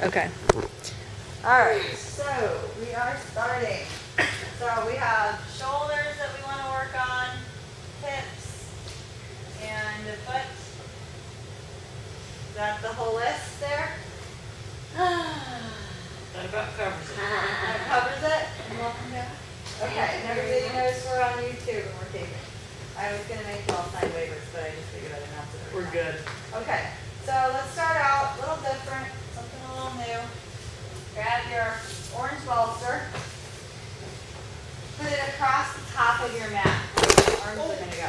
Okay. All right, so we are starting. So we have shoulders that we want to work on, hips, and the foot. Is that the whole list there? That about covers it. That covers it? Welcome back. Okay, and everybody knows we're on YouTube and we're taping. I was going to make you all sign waivers, but I just figured I'd announce it. We're good. Okay, so let's start out a little different, something a little new. Grab your orange bolster. Put it across the top of your mat. Arms are going to go.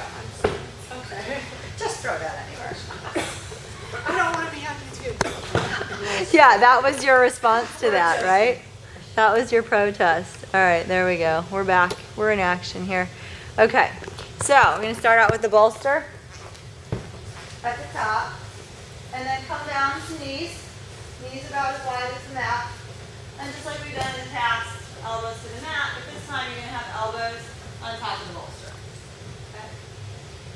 Okay. Just throw that anywhere. I don't want to be happy too. Yeah, that was your response to that, right? That was your protest. All right, there we go. We're back. We're in action here. Okay, so we're going to start out with the bolster at the top, and then come down to knees. Knees about as wide as the mat. And just like we've done in the past, elbows to the mat, but this time you're going to have elbows on top of the bolster. Okay?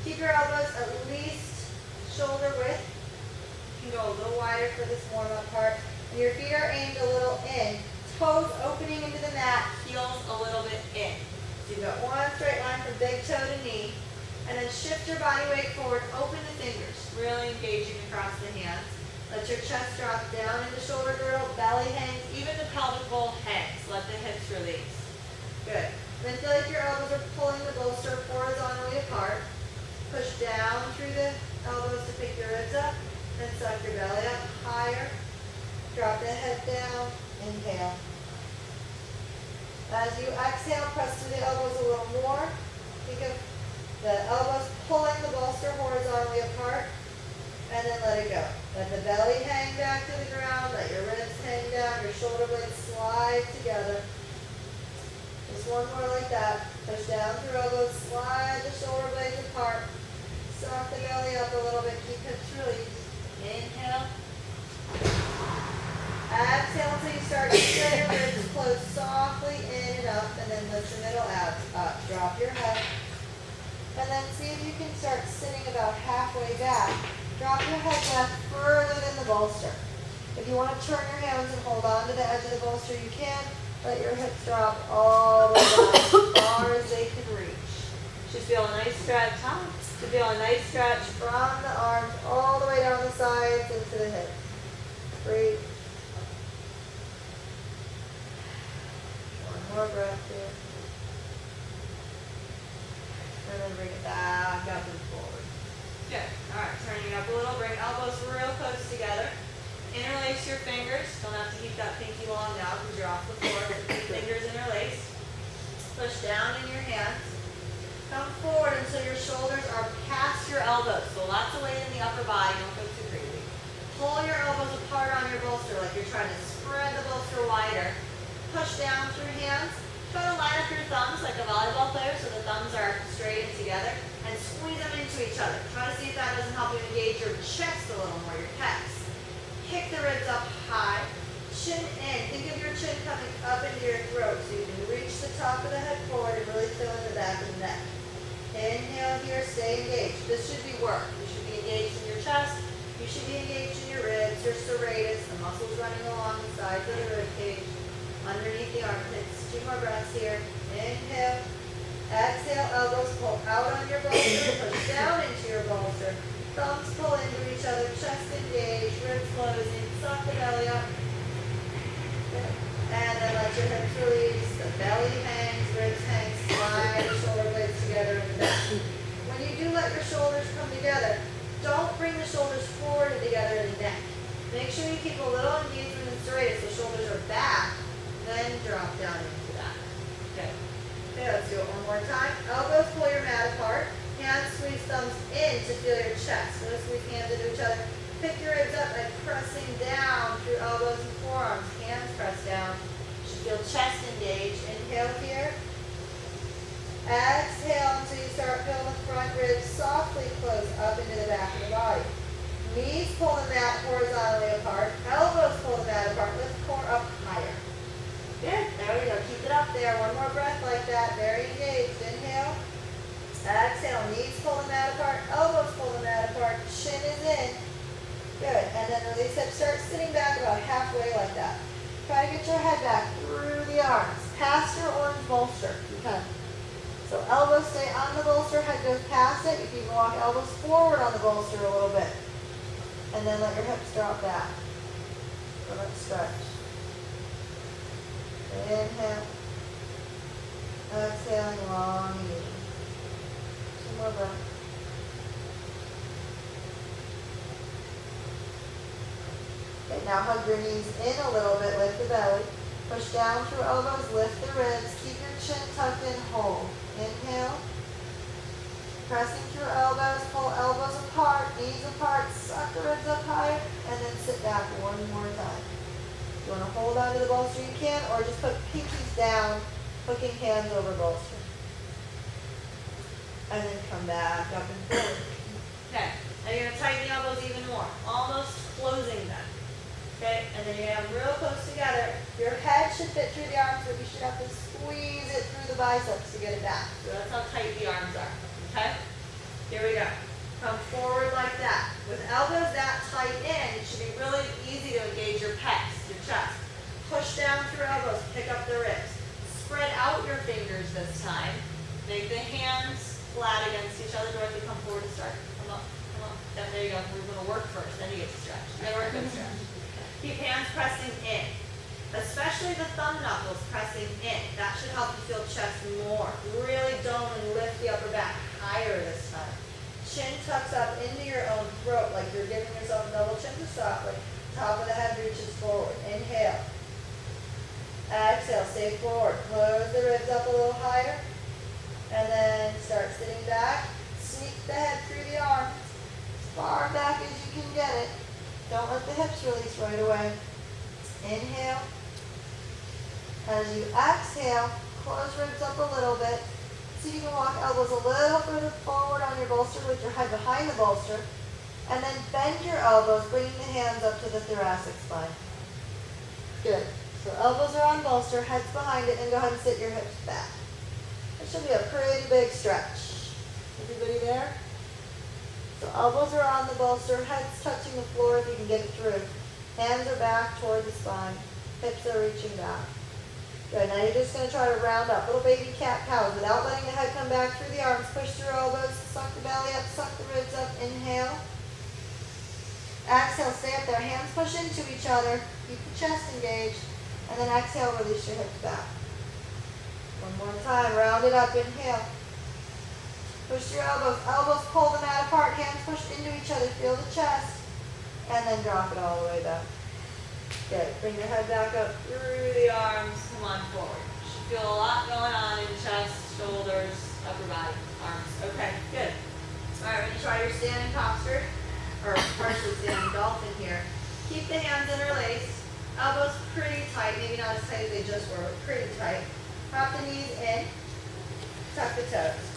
Keep your elbows at least shoulder width. You can go a little wider for this warm-up part. And your feet are aimed a little in. Toes opening into the mat, heels a little bit in. So you've got one straight line from big toe to knee. And then shift your body weight forward, open the fingers, really engaging across the hands. Let your chest drop down into shoulder girdle, belly hangs, even the pelvic bowl hangs. Let the hips release. Good. Then feel like your elbows are pulling the bolster horizontally apart. Push down through the elbows to pick your ribs up. Then suck your belly up higher. Drop the head down. Inhale. As you exhale, press through the elbows a little more. Think of the elbows pulling the bolster horizontally apart. And then let it go. Let the belly hang back to the ground. Let your ribs hang down. Your shoulder blades slide together. Just one more like that. Push down through elbows. Slide the shoulder blades apart. Suck the belly up a little bit. Keep hips released. Inhale. Exhale until you start to feel your ribs close softly in and up. And then lift the middle abs up. Drop your head. And then see if you can start sitting about halfway back. Drop your head back further than the bolster. If you want to turn your hands and hold on to the edge of the bolster, you can. Let your hips drop all the way down as far as they can reach. Should feel a nice stretch, huh? Should feel a nice stretch from the arms all the way down the sides into the hips. Breathe. One more breath here. And then bring it back up and forward. Good. All right, turning it up a little. Bring elbows real close together. Interlace your fingers. Don't have to keep that pinky long now because you're off the floor. Fingers interlaced. Push down in your hands. Come forward until your shoulders are past your elbows. So lots of weight in the upper body. Don't go too crazy. Pull your elbows apart on your bolster like you're trying to spread the bolster wider. Push down through hands. Try to line up your thumbs like a volleyball player so the thumbs are straight and together. And squeeze them into each other. Try to see if that doesn't help you engage your chest a little more, your pecs. Kick the ribs up high. Chin in. Think of your chin coming up into your throat so you can reach the top of the head forward and really fill in the back of the neck. Inhale here, stay engaged. This should be work. You should be engaged in your chest. You should be engaged in your ribs, your serratus, the muscles running along the sides of the rib cage, underneath the armpits. 2 more breaths here. Inhale. Exhale, elbows pull out on your bolster, push down into your bolster. Thumbs pull into each other, chest engaged, ribs closing, suck the belly up. Good. And then let your hips release, the belly hangs, ribs hang, slide the shoulder blades together in the back. When you do let your shoulders come together, don't bring the shoulders forward and together in the neck. Make sure you keep a little engagement in serratus so shoulders are back, then drop down into that. Good. Okay, let's do it one more time. Elbows pull your mat apart. Hands squeeze thumbs in to feel your chest. So squeeze hands into each other. Pick your ribs up by pressing down through elbows and forearms. Hands press down. You should feel chest engaged. Inhale here. Exhale until you start feeling the front ribs softly close up into the back of the body. Knees pull the mat horizontally apart. Elbows pull the mat apart. Lift core up higher. Good. There we go. Keep it up there. One more breath like that. Very engaged. Inhale. Exhale. Knees pull the mat apart. Elbows pull the mat apart. Chin is in. Good. And then release hips. Start sitting back about about halfway like that. Try to get your head back through the arms, past your orange bolster if you can. So elbows stay on the bolster, head goes past it. If you can walk elbows forward on the bolster a little bit. And then let your hips drop back. So let's stretch. Inhale. Exhaling long and easy. Two more breaths. Okay, now hug your knees in a little bit, lift the belly. Push down through elbows, lift the ribs. Keep your chin tucked in, hold. Inhale. Pressing through elbows, pull elbows apart, knees apart, suck the ribs up higher, and then sit back one more time. If you want to hold onto the bolster, you can, or just put pinkies down, hooking hands over bolster. And then come back up and forward. Okay, now you're going to tighten the elbows even more, almost closing them. Okay, and then you're going to have them real close together. Your head should fit through the arms, but you should have to squeeze it through the biceps to get it back. So that's how tight the arms are. Okay, here we go. Come forward like that. With elbows that tight in, it should be really easy to engage your pecs, your chest. Push down through elbows, pick up the ribs. Spread out your fingers this time. Make the hands flat against each other. Dorothy, come forward to start. Come up, come up. Then there you go. We're going to work first, then you get to stretch. Then work and stretch. Keep hands pressing in. Especially the thumb knuckles pressing in. That should help you feel chest more. Really dome and lift the upper back higher this time. Chin tucks up into your own throat like you're giving yourself a double chin to softly. Top of the head reaches forward. Inhale. Exhale, stay forward. Close the ribs up a little higher. And then start sitting back. Sneak the head through the arms. As far back as you can get it. Don't let the hips release right away. Inhale. As you exhale, close ribs up a little bit. See if you can walk elbows a little further forward on your bolster with your head behind the bolster. And then bend your elbows, bringing the hands up to the thoracic spine. Good. So elbows are on bolster, head's behind it, and go ahead and sit your hips back. It should be a pretty big stretch. Everybody there? So elbows are on the bolster, head's touching the floor if you can get it through. Hands are back toward the spine. Hips are reaching back. Good. Now you're just going to try to round up. Little baby cat cows. Without letting the head come back through the arms. Push through elbows. Suck the belly up. Suck the ribs up. Inhale. Exhale. Stay up there. Hands push into each other. Keep the chest engaged. And then exhale. Release your hips back. One more time. Round it up. Inhale. Push through elbows. Elbows pull the mat apart. Hands push into each other. Feel the chest. And then drop it all the way down. Good. Bring your head back up through the arms. Come on forward. You should feel a lot going on in chest, shoulders, upper body, arms. Okay, good. All right, we're going to try your standing posture, or partially standing dolphin here. Keep the hands interlaced. Elbows pretty tight. Maybe not as tight as they just were, but pretty tight. Prop the knees in. Tuck the toes.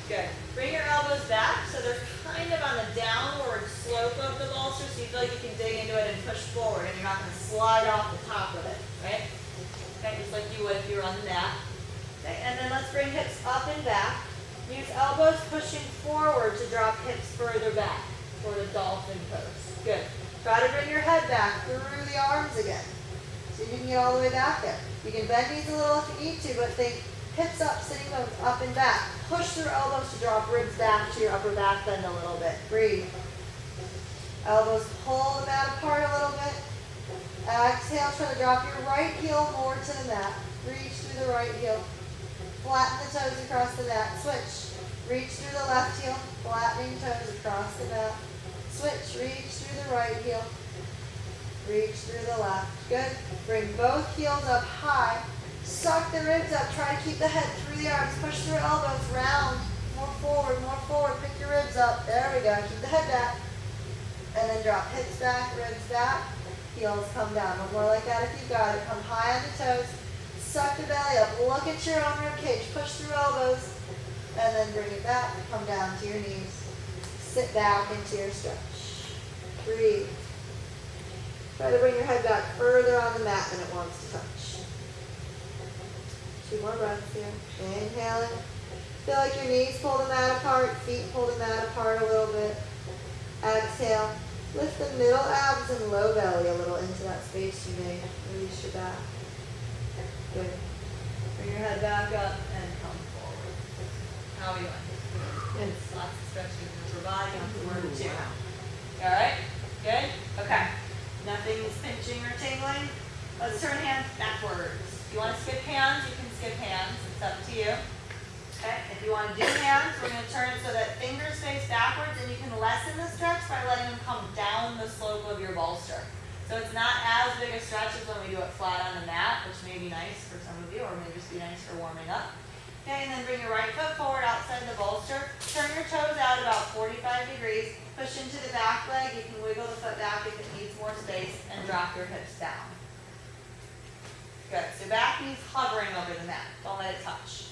Good. Bring your elbows back so they're kind of on the downward slope of the bolster so you feel like you can dig into it and push forward and you're not going to slide off the top of it, right? Okay, just like you would if you were on the mat. Okay, and then let's bring hips up and back. Use elbows pushing forward to drop hips further back for the dolphin pose. Good. Try to bring your head back through the arms again. See if you can get all the way back there. You can bend knees a little if you need to, but think hips up, sitting bones up and back. Push through elbows to drop ribs back to your upper back bend a little bit. Breathe. Elbows pull the mat apart a little bit. Exhale, try to drop your right heel more to the mat. Reach through the right heel. Flatten the toes across the mat. Switch. Reach through the left heel. Flattening toes across the mat. Switch. Reach through the right heel. Reach through the left. Good. Bring both heels up high. Suck the ribs up. Try to keep the head through the arms. Push through elbows. Round. More forward. More forward. Pick your ribs up. There we go. Keep the head back. And then drop hips back, ribs back. Heels come down. One more like that if you got it. Come high on the toes. Suck the belly up. Look at your own rib cage. Push through elbows. And then bring it back. Come down to your knees. Sit back into your stretch. Breathe. Try to bring your head back further on the mat than it wants to touch. 2 more breaths here. Inhaling. Feel like your knees pull the mat apart, feet pull the mat apart a little bit. Exhale. Lift the middle abs and low belly a little into that space you made. Release your back. Good. Bring your head back up and come forward. How are we doing? Good. Lots of stretching in your body. Lots of work too. All right? Good? Okay. Nothing's pinching or tingling. Let's turn hands backwards. If you want to skip hands, you can skip hands. It's up to you. Okay? If you want to do hands, we're going to turn it so that fingers face backwards, and you can lessen the stretch by letting them come down the slope of your bolster. So it's not as big a stretch as when we do it flat on the mat, which may be nice for some of you, or may just be nice for warming up. Okay, and then bring your right foot forward outside the bolster. Turn your toes out about 45 degrees. Push into the back leg. You can wiggle the foot back if it needs more space, and drop your hips down. Good. So back knee's hovering over the mat. Don't let it touch.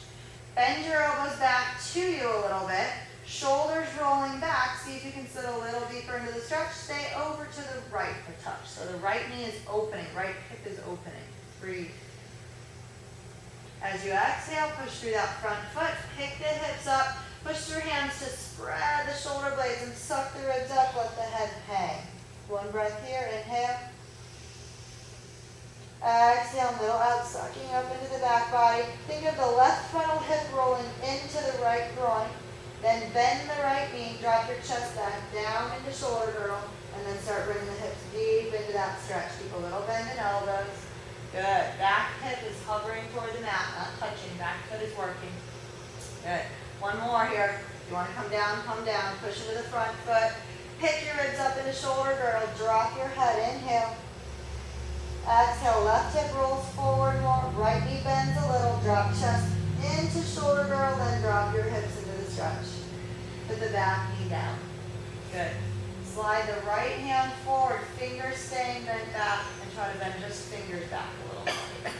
Bend your elbows back to you a little bit. Shoulders rolling back. See if you can sit a little deeper into the stretch. Stay over to the right for touch. So the right knee is opening. Right hip is opening. Breathe. As you exhale, push through that front foot. Pick the hips up. Push your hands to spread the shoulder blades and suck the ribs up. Let the head hang. One breath here. Inhale. Exhale, middle out, sucking up into the back body. Think of the left frontal hip rolling into the right groin. Then bend the right knee, drop your chest back down into shoulder girdle, and then start bringing the hips deep into that stretch. Keep a little bend in elbows. Good. Back hip is hovering toward the mat, not touching. Back foot is working. Good. One more here. If you want to come down, come down. Push into the front foot. Pick your ribs up into shoulder girdle. Drop your head. Inhale. Exhale, left hip rolls forward more, right knee bends a little, drop chest into shoulder girdle, then drop your hips into the stretch. Put the back knee down. Good. Slide the right hand forward, fingers staying bent back, and try to bend just fingers back a little more.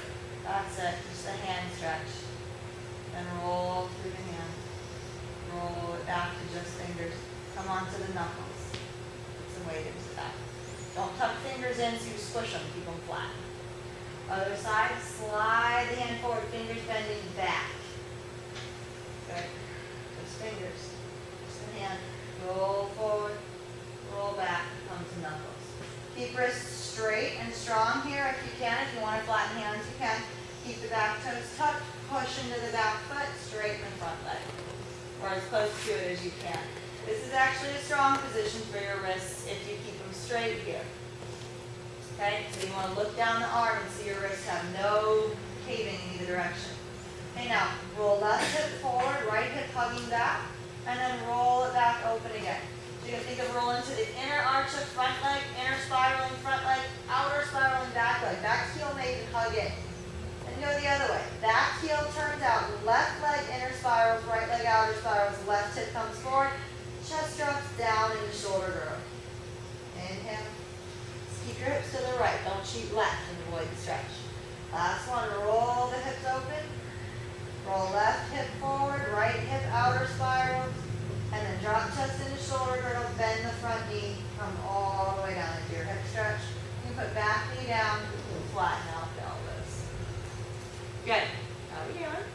That's it, just a hand stretch. Then roll through the hand. Roll it back to just fingers. Come onto the knuckles. Put some weight into that. Don't tuck fingers in so you squish them, keep them flat. Other side, slide the hand forward, fingers bending back. Good. Just fingers. Just the hand. Roll forward, roll back, come to knuckles. Keep wrists straight and strong here if you can. If you want to flatten hands, you can. Keep the back toes tucked, push into the back foot, straighten the front leg. Or as close to it as you can. This is actually a strong position for your wrists if you keep them straight here. Okay, so you want to look down the arm and see your wrists have no caving in either direction. Okay, now roll left hip forward, right hip hugging back, and then roll it back open again. So you're going to think of rolling to the inner arch of front leg, inner spiraling front leg, outer spiraling back leg. Back heel maybe hug in. And go the other way. Back heel turns out, left leg inner spirals, right leg outer spirals, left hip comes forward. Chest drops down into shoulder girdle. Inhale. Keep your hips to the right. Don't cheat left and avoid the stretch. Last one. Roll the hips open. Roll left hip forward. Right hip outer spirals. And then drop chest into shoulder girdle. Bend the front knee. Come all the way down into your hip stretch. You put back knee down. Flatten out the elbows. Good. How are we doing?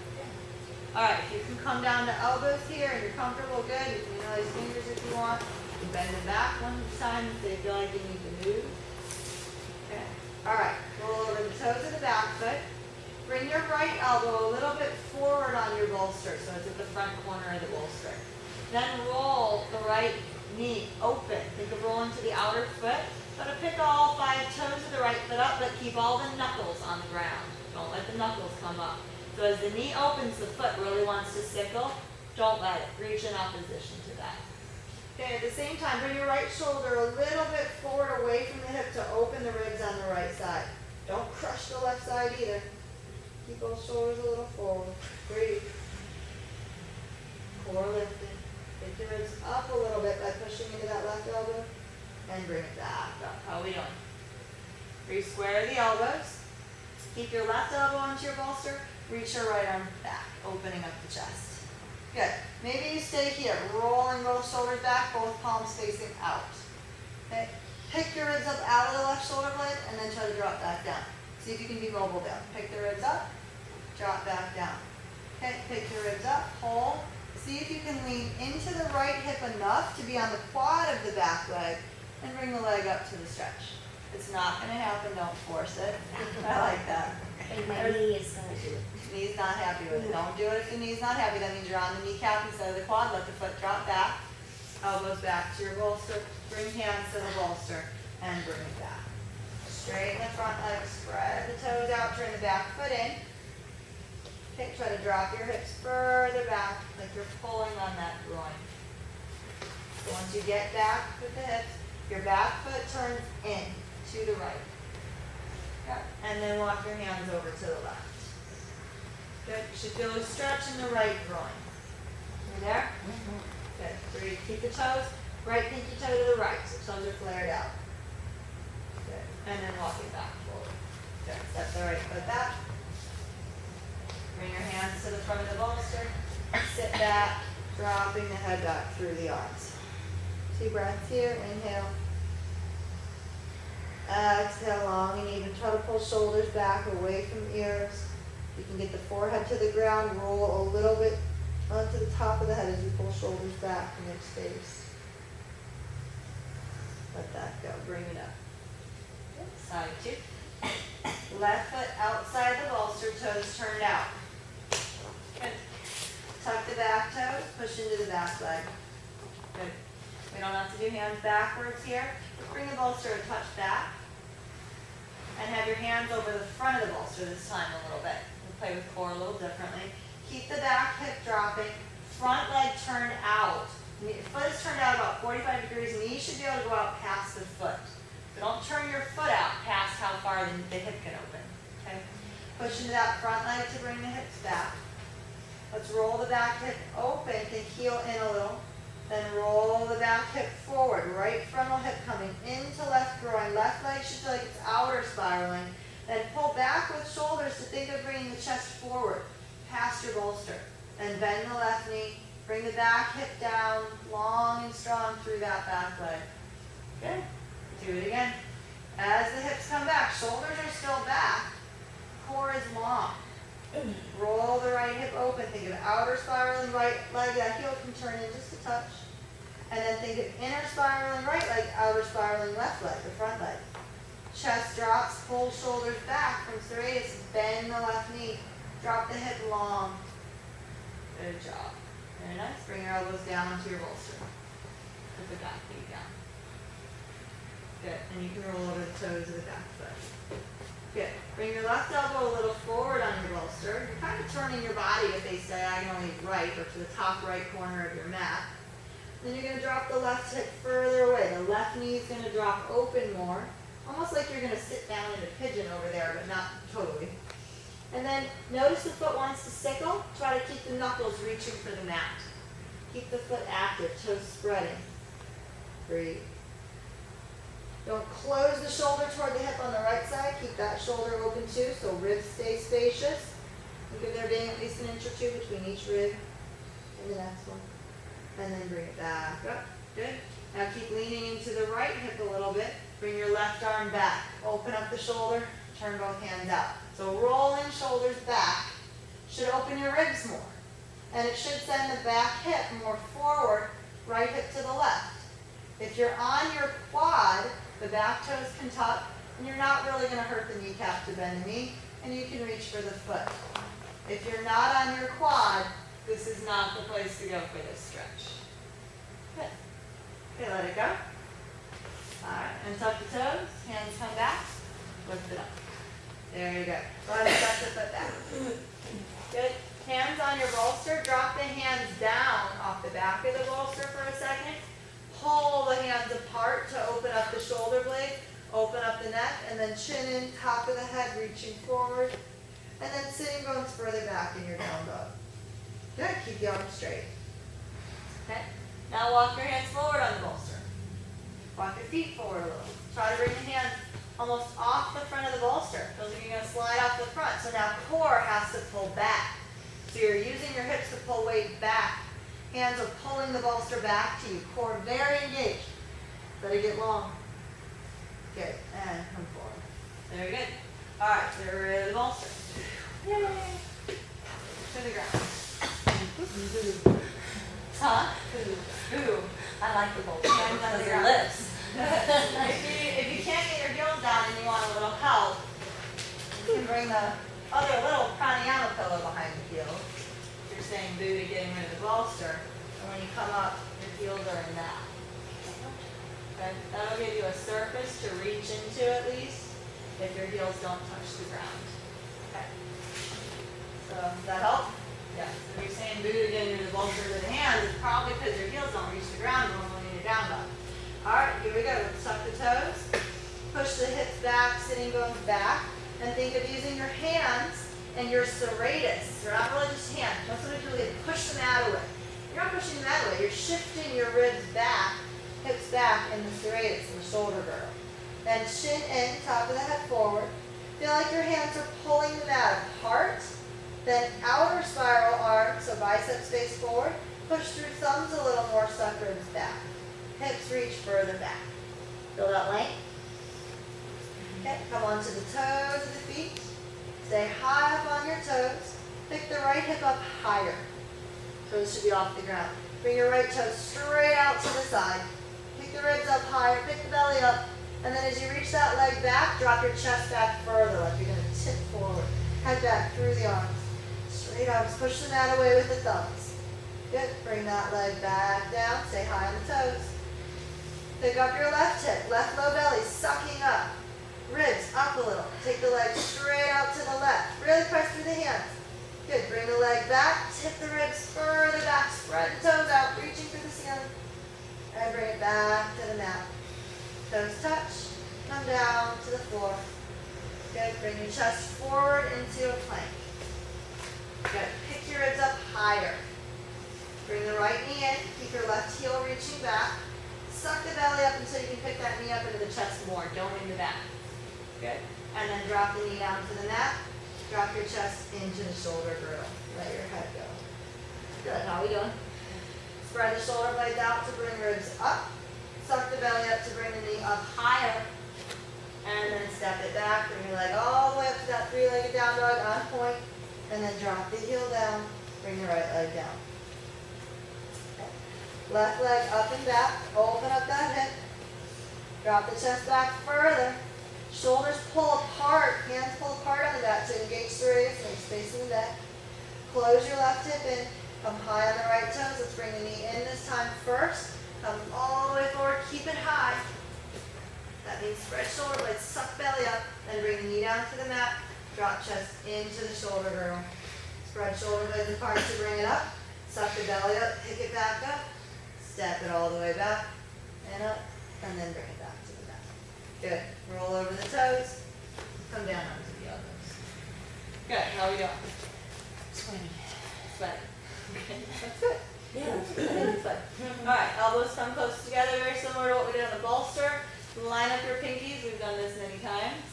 All right, if you can come down to elbows here and you're comfortable, good. You can utilize fingers if you want. You can bend them back one time if they feel like you need to move. Okay. All right, roll over the toes of the back foot. Bring your right elbow a little bit forward on your bolster, so it's at the front corner of the bolster. Then roll the right knee open. Think of rolling to the outer foot. Try to pick all 5 toes of the right foot up, but keep all the knuckles on the ground. Don't let the knuckles come up. So as the knee opens, the foot really wants to sickle. Don't let it. Reach in opposition to that. Okay, at the same time, bring your right shoulder a little bit forward away from the hip to open the ribs on the right side. Don't crush the left side either. Keep both shoulders a little forward. Breathe. Core lifted. Pick the ribs up a little bit by pushing into that left elbow. And bring it back up. How are we doing? Re-square the elbows. Keep your left elbow onto your bolster. Reach your right arm back, opening up the chest. Good. Maybe you stay here, rolling both shoulders back, both palms facing out. Okay. Pick your ribs up out of the left shoulder blade and then try to drop back down. See if you can be mobile down. Pick the ribs up, drop back down. Okay, pick your ribs up, hold. See if you can lean into the right hip enough to be on the quad of the back leg and bring the leg up to the stretch. It's not going to happen, don't force it. I like that. And my knee is going to do it. Knee's not happy with it. Don't do it if the knee's not happy. That means you're on the kneecap instead of the quad. Let the foot drop back. Elbows back to your bolster. Bring hands to the bolster and bring it back. Straighten the front leg. Spread the toes out. Turn the back foot in. Okay, try to drop your hips further back like you're pulling on that groin. So once you get back with the hips, your back foot turns in to the right. Okay. And then walk your hands over to the left. Good. You should feel a stretch in the right groin. You there? Good. Breathe. Keep the toes. Right pinky toe to the right. So toes are flared out. Good. And then walk it back forward. Good. Step the right foot back. Bring your hands to the front of the bolster. Sit back, dropping the head back through the arms. 2 breaths here. Inhale. Exhale, long and even. Try to pull shoulders back away from ears. You can get the forehead to the ground. Roll a little bit onto the top of the head as you pull shoulders back and make space. Let that go. Bring it up. Good. Side 2. Left foot outside the bolster, toes turned out. Good. Tuck the back toes, push into the back leg. Good. We don't have to do hands backwards here. Bring the bolster a touch back. And have your hands over the front of the bolster this time a little bit. We'll play with core a little differently. Keep the back hip dropping. Front leg turned out. Foot is turned out about 45 degrees. Knee should be able to go out past the foot. So don't turn your foot out past how far the hip can open. Okay? Push into that front leg to bring the hips back. Let's roll the back hip open. Think heel in a little. Then roll the back hip forward. Right frontal hip coming into left groin. Left leg should feel like it's outer spiraling. Then pull back with shoulders to think of bringing the chest forward past your bolster. Then bend the left knee. Bring the back hip down, long and strong through that back leg. Good. Do it again. As the hips come back, shoulders are still back. Core is long. Roll the right hip open. Think of outer spiraling right leg. That heel can turn in just a touch. And then think of inner spiraling right leg, outer spiraling left leg, the front leg. Chest drops, pull shoulders back from serratus. Bend the left knee. Drop the hip long. Good job. Very nice. Bring your elbows down onto your bolster. Put the back knee down. Good. And you can roll over the toes of the back foot. Good. Bring your left elbow a little forward on your bolster. You're kind of turning your body to face diagonally right or to the top right corner of your mat. Then you're going to drop the left hip further away. The left knee is going to drop open more. Almost like you're going to sit down in a pigeon over there, but not totally. And then notice the foot wants to sickle. Try to keep the knuckles reaching for the mat. Keep the foot active, toes spreading. Breathe. Don't close the shoulder toward the hip on the right side. Keep that shoulder open too, so ribs stay spacious. Think of there being at least an inch or two between each rib and the next one. And then bring it back up. Good. Now keep leaning into the right hip a little bit. Bring your left arm back. Open up the shoulder. Turn both hands out. So rolling shoulders back should open your ribs more. And it should send the back hip more forward, right hip to the left. If you're on your quad, the back toes can tuck, and you're not really going to hurt the kneecap to bend the knee, and you can reach for the foot. If you're not on your quad, this is not the place to go for this stretch. Good. Okay, let it go. All right, and tuck the toes, hands come back, lift it up. There you go. Go ahead and tuck the foot back. Good. Hands on your bolster. Drop the hands down off the back of the bolster for a second. Pull the hands apart to open up the shoulder blade, open up the neck, and then chin in, top of the head, reaching forward. And then sitting bones further back in your down dog. Good. Keep the arms straight. Okay. Now walk your hands forward on the bolster. Walk your feet forward a little. Try to bring the hands almost off the front of the bolster. Feels like you're going to slide off the front. So now core has to pull back. So you're using your hips to pull weight back. Hands are pulling the bolster back to you. Core very engaged. Let it get long. Good. And come forward. Very good. All right. Get rid of the bolster. Yay. To the ground. Huh? Ooh. I like the bolster. Hands on the lips. If you can't get your heels down and you want a little help, you can bring the other little pranayama pillow behind the heels. You're saying boo to getting rid of the bolster. And when you come up, your heels are in that. Okay? That'll give you a surface to reach into at least if your heels don't touch the ground. Okay. So does that help? Yeah. So if you're saying boo to getting rid of the bolster with the hands, it's probably because your heels don't reach the ground normally in your down dog. Alright, here we go. Let's tuck the toes. Push the hips back, sitting bones back. And think of using your hands and your serratus. They're not really just hands. Most of it really push the mat away. You're not pushing the mat away. You're shifting your ribs back, hips back in the serratus, in the shoulder girdle. Then shin in, top of the head forward. Feel like your hands are pulling the mat apart. Then outer spiral arms, so biceps face forward. Push through thumbs a little more, suck ribs back. Hips reach further back. Feel that length? Okay, come onto the toes of the feet. Stay high up on your toes. Pick the right hip up higher. Toes should be off the ground. Bring your right toe straight out to the side. Pick the ribs up higher, pick the belly up. And then as you reach that leg back, drop your chest back further, like you're going to tip forward. Head back through the arms. Straight arms, push the mat away with the thumbs. Good, bring that leg back down, stay high on the toes. Pick up your left hip, left low belly, sucking up. Ribs up a little. Take the leg straight out to the left. Really press through the hands. Good. Bring the leg back. Tip the ribs further back. Spread the toes out, reaching for the ceiling. And bring it back to the mat. Toes touch. Come down to the floor. Good. Bring your chest forward into a plank. Good. Pick your ribs up higher. Bring the right knee in. Keep your left heel reaching back. Suck the belly up until you can pick that knee up into the chest more. Don't in the back. Good. And then drop the knee down to the mat. Drop your chest into the shoulder girdle. Let your head go. Good. How are we doing? Spread the shoulder blades out to bring ribs up. Suck the belly up to bring the knee up higher. And then step it back. Bring your leg all the way up to that three-legged down dog on point. And then drop the heel down. Bring your right leg down. Okay. Left leg up and back. Open up that hip. Drop the chest back further. Shoulders pull apart, hands pull apart on the back to engage serratus, make space in the neck. Close your left hip in, come high on the right toes. Let's bring the knee in this time first. Come all the way forward, keep it high. That means spread shoulder blades, suck belly up, then bring the knee down to the mat. Drop chest into the shoulder girdle. Spread shoulder blades apart to bring it up. Suck the belly up, pick it back up. Step it all the way back and up, and then bring it back to the mat. Good. Roll over the toes. Come down onto the elbows. Good. How are we doing? Sweating. Sweating. Okay. That's good. Yeah. That's good. All right. Elbows come close together, very similar to what we did on the bolster. Line up your pinkies. We've done this many times.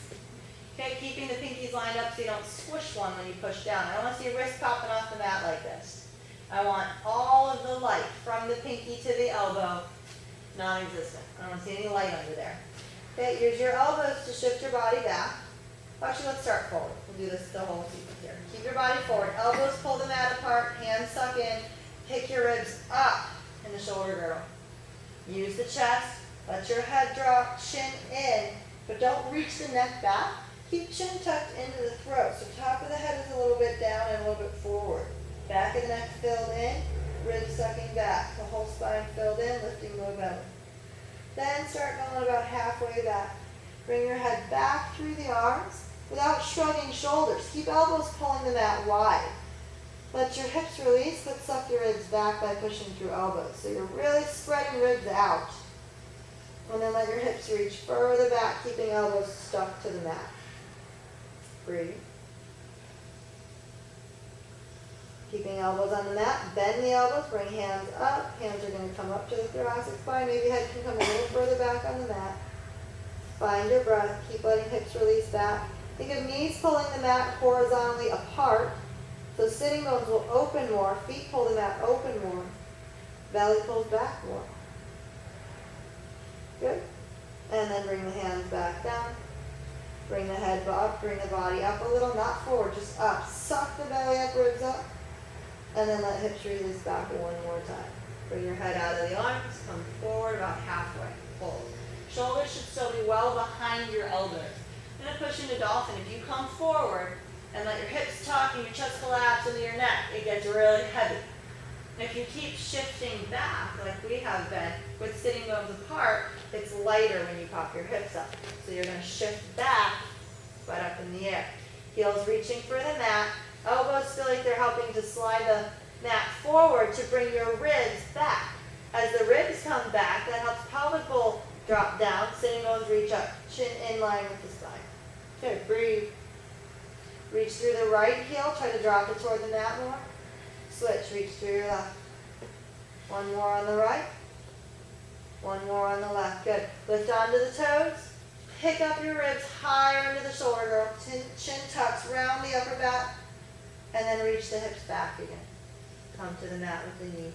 Okay. Keeping the pinkies lined up so you don't squish one when you push down. I don't want to see your wrist popping off the mat like this. I want all of the light from the pinky to the elbow non-existent. I don't want to see any light under there. Okay, use your elbows to shift your body back. Actually, let's start forward. We'll do this the whole sequence here. Keep your body forward. Elbows pull the mat apart. Hands suck in. Pick your ribs up in the shoulder girdle. Use the chest. Let your head drop. Chin in. But don't reach the neck back. Keep chin tucked into the throat. So top of the head is a little bit down and a little bit forward. Back of the neck filled in. Ribs sucking back. The whole spine filled in, lifting low belly. Then start going about halfway back. Bring your head back through the arms without shrugging shoulders. Keep elbows pulling the mat wide. Let your hips release, but suck your ribs back by pushing through elbows. So you're really spreading ribs out. And then let your hips reach further back, keeping elbows stuck to the mat. Breathe. Keeping elbows on the mat, bend the elbows, bring hands up. Hands are going to come up to the thoracic spine. Maybe head can come a little further back on the mat. Find your breath. Keep letting hips release back. Think of knees pulling the mat horizontally apart. So sitting bones will open more. Feet pull the mat open more. Belly pulls back more. Good. And then bring the hands back down. Bring the head up. Bring the body up a little. Not forward, just up. Suck the belly up, ribs up. And then let hips release back one more time. Bring your head out of the arms. Come forward about halfway. Hold. Shoulders should still be well behind your elbows. And then push into Dolphin. If you come forward and let your hips tuck and your chest collapse into your neck, it gets really heavy. If you keep shifting back, like we have been, with sitting bones apart, it's lighter when you pop your hips up. So you're going to shift back, but up in the air. Heels reaching for the mat. Elbows feel like they're helping to slide the mat forward to bring your ribs back. As the ribs come back, that helps pelvic bowl drop down. Sitting bones reach up, chin in line with the spine. Good, breathe. Reach through the right heel, try to drop it toward the mat more. Switch, reach through your left. One more on the right. One more on the left. Good. Lift onto the toes. Pick up your ribs higher into the shoulder girdle. Chin tucks, round the upper back. And then reach the hips back again. Come to the mat with the knees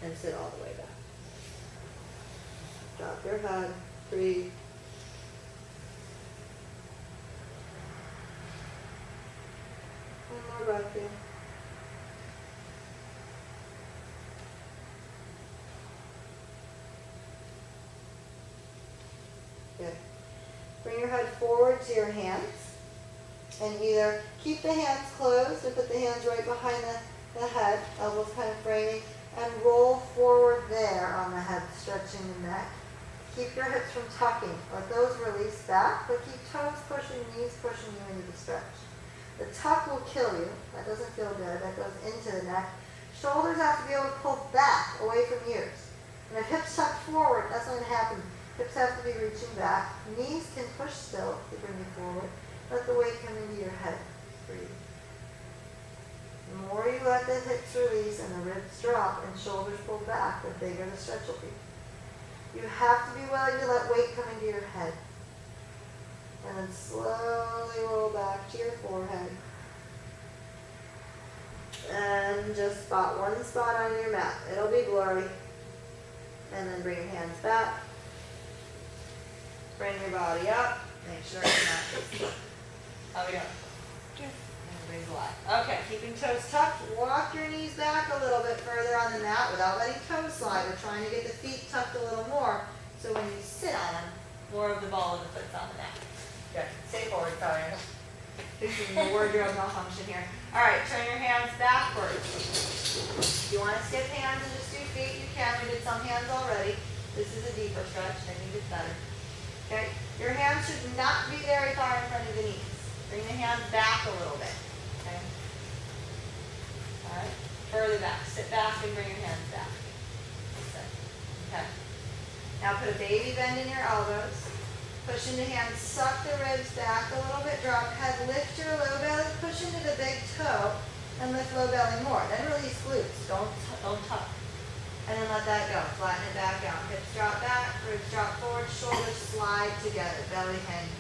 and sit all the way back. Drop your head. Breathe. One more breath here. Good. Bring your head forward to your hands and either keep the hands closed or put the hands right behind the head, elbows kind of framing, and roll forward there on the head, stretching the neck. Keep your hips from tucking. Let those release back, but keep toes pushing, knees pushing you into the stretch. The tuck will kill you. That doesn't feel good. That goes into the neck. Shoulders have to be able to pull back away from ears. And if hips tuck forward, that's not going to happen. Hips have to be reaching back. Knees can push still to bring you forward. Let the weight come into your head. Breathe. The more you let the hips release and the ribs drop and shoulders pull back, the bigger the stretch will be. You have to be willing to let weight come into your head. And then slowly roll back to your forehead. And just spot one spot on your mat. It'll be blurry. And then bring your hands back. Bring your body up. Make sure you're not. How we doing? Everybody's alive. Okay, keeping toes tucked. Walk your knees back a little bit further on the mat without letting toes slide. We're trying to get the feet tucked a little more. So when you sit on them, more of the ball of the foot's on the mat. Good. Stay forward, sorry. This is the wardrobe malfunction here. All right, turn your hands backwards. If you want to skip hands and just do feet, you can. We did some hands already. This is a deeper stretch. I think it's better. Okay. Your hands should not be very far in front of the knees. Bring the hands back a little bit. Okay. All right. Further back. Sit back and bring your hands back. Okay. Now put a baby bend in your elbows. Push into hands, suck the ribs back a little bit, drop head, lift your low belly, push into the big toe, and lift low belly more. Then release glutes, don't tuck. And then let that go, flatten it back out. Hips drop back, ribs drop forward, shoulders slide together, belly hanging,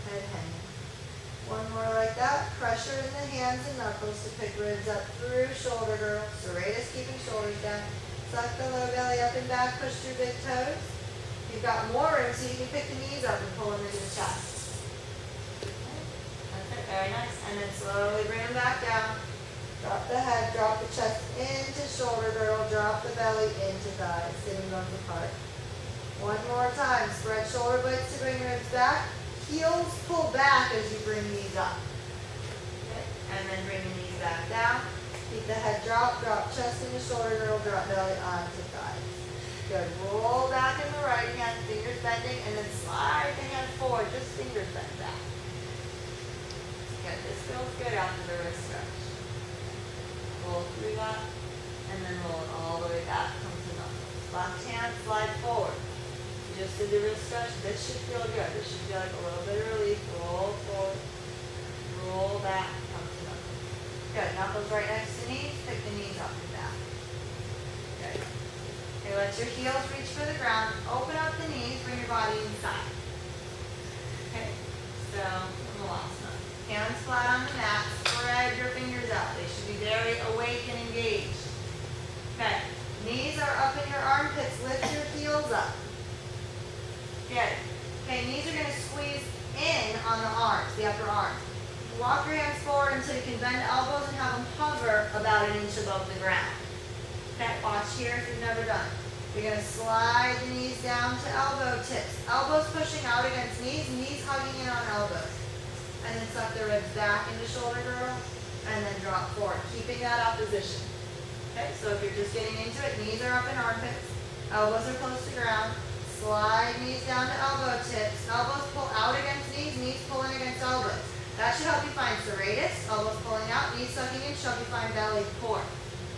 head hanging. One more like that, pressure in the hands and knuckles to pick ribs up through shoulder girdle. Serratus keeping shoulders down. Suck the low belly up and back, push through big toes. You've got more room so you can pick the knees up and pull them into the chest. That's it, very nice. And then slowly bring them back down. Drop the head, drop the chest into shoulder girdle, drop the belly into thighs, sitting bones apart. One more time, spread shoulder blades to bring ribs back. Heels pull back as you bring knees up. Okay. And then bring the knees back down. Keep the head drop chest into shoulder girdle, drop belly onto thighs. Good. Roll back in the right hand, fingers bending, and then slide the hand forward, just fingers bent back. Good. This feels good after the wrist stretch. Roll through that, and then roll it all the way back. Come to knuckles. Left hand, slide forward. You just did the wrist stretch. This should feel good. This should feel like a little bit of relief. Roll forward. Roll back. Come to knuckles. Good. Knuckles right next to knees. Pick the knees up and back. Good. Okay, let your heels reach for the ground. Open up the knees, bring your body inside. Okay, so on the last one. Hands flat on the mat, spread your fingers out. They should be very awake and engaged. Okay, knees are up in your armpits. Lift your heels up. Good. Okay, knees are going to squeeze in on the arms, the upper arms. Walk your hands forward until you can bend elbows and have them hover about an inch above the ground. Okay, watch here if you've never done. You're going to slide the knees down to elbow tips. Elbows pushing out against knees, knees hugging in on elbows. And then suck the ribs back into shoulder girdle, and then drop forward, keeping that opposition. Okay, so if you're just getting into it, knees are up in armpits, elbows are close to ground. Slide knees down to elbow tips. Elbows pull out against knees, knees pulling against elbows. That should help you find serratus, elbows pulling out, knees sucking in, should help you find belly core.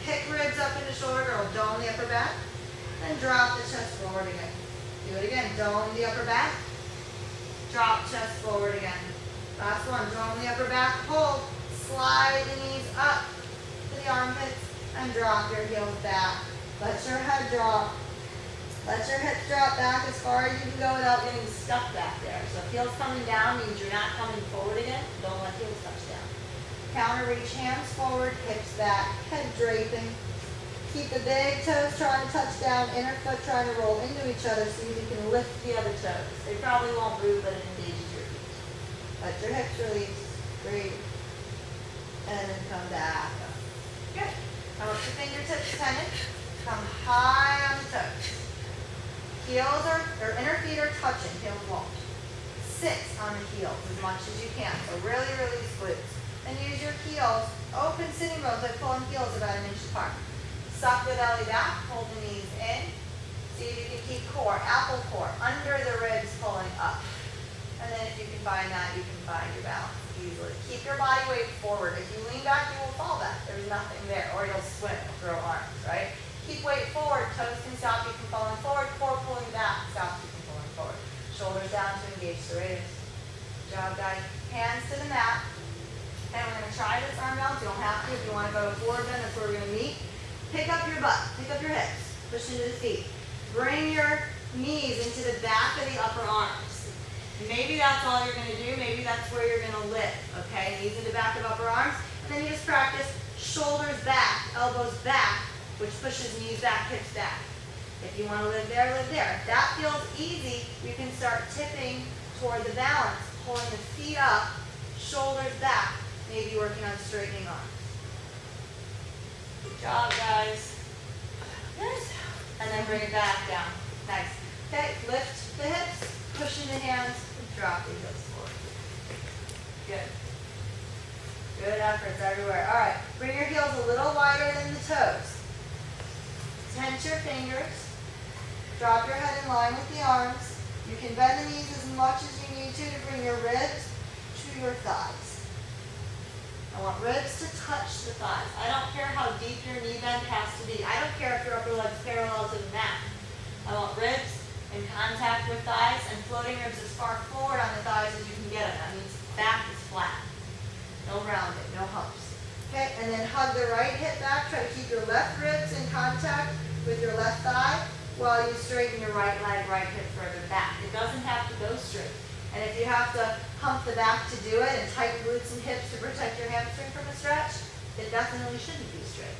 Kick ribs up into shoulder girdle, dome the upper back. Then drop the chest forward again. Do it again. Dome the upper back. Drop chest forward again. Last one. Dome the upper back. Hold. Slide the knees up to the armpits and drop your heels back. Let your head drop. Let your hips drop back as far as you can go without getting stuck back there. So if heels coming down means you're not coming forward again. Don't let heels touch down. Counter reach, hands forward, hips back, head draping. Keep the big toes trying to touch down, inner foot trying to roll into each other so you can lift the other toes. They probably won't move, but it engages your feet. Let your hips release. Breathe. And then come back up. Good. Now lift the fingertips, tennis. Come high on the toes. Heels or inner feet are touching, heels won't. Sit on the heels as much as you can. So really release glutes. And use your heels, open sitting bones, like pulling heels about an inch apart. Suck the belly back, hold the knees in. See if you can keep core, apple core, under the ribs pulling up. And then if you can find that, you can find your balance easily. Keep your body weight forward. If you lean back, you will fall back. There's nothing there, or you'll swim, throw arms, right? Keep weight forward, toes can stop you from falling forward, core pulling back stops you from falling forward. Shoulders down to engage serratus. Good job, guys. Hands to the mat. And we're going to try this arm balance. You don't have to. If you want to go to forward bend, that's where we're going to meet. Pick up your butt, pick up your hips, push into the feet. Bring your knees into the back of the upper arms. Maybe that's all you're going to do. Maybe that's where you're going to lift, okay? Knees into back of upper arms. And then you just practice shoulders back, elbows back, which pushes knees back, hips back. If you want to live there, live there. If that feels easy, you can start tipping toward the balance, pulling the feet up, shoulders back, maybe working on straightening arms. Good job, guys. Good. And then bring it back down. Nice. Okay, lift the hips, push into hands, and drop the heels forward. Good. Good efforts everywhere. All right, bring your heels a little wider than the toes. Tense your fingers. Drop your head in line with the arms. You can bend the knees as much as you need to bring your ribs to your thighs. I want ribs to touch the thighs. I don't care how deep your knee bend has to be. I don't care if your upper leg's parallel to the mat. I want ribs in contact with thighs and floating ribs as far forward on the thighs as you can get them. That means back is flat. No rounding, no humps. Okay, and then hug the right hip back. Try to keep your left ribs in contact with your left thigh while you straighten your right leg, right hip further back. It doesn't have to go straight. And if you have to hump the back to do it and tighten glutes and hips to protect your hamstring from a stretch, it definitely shouldn't be straight.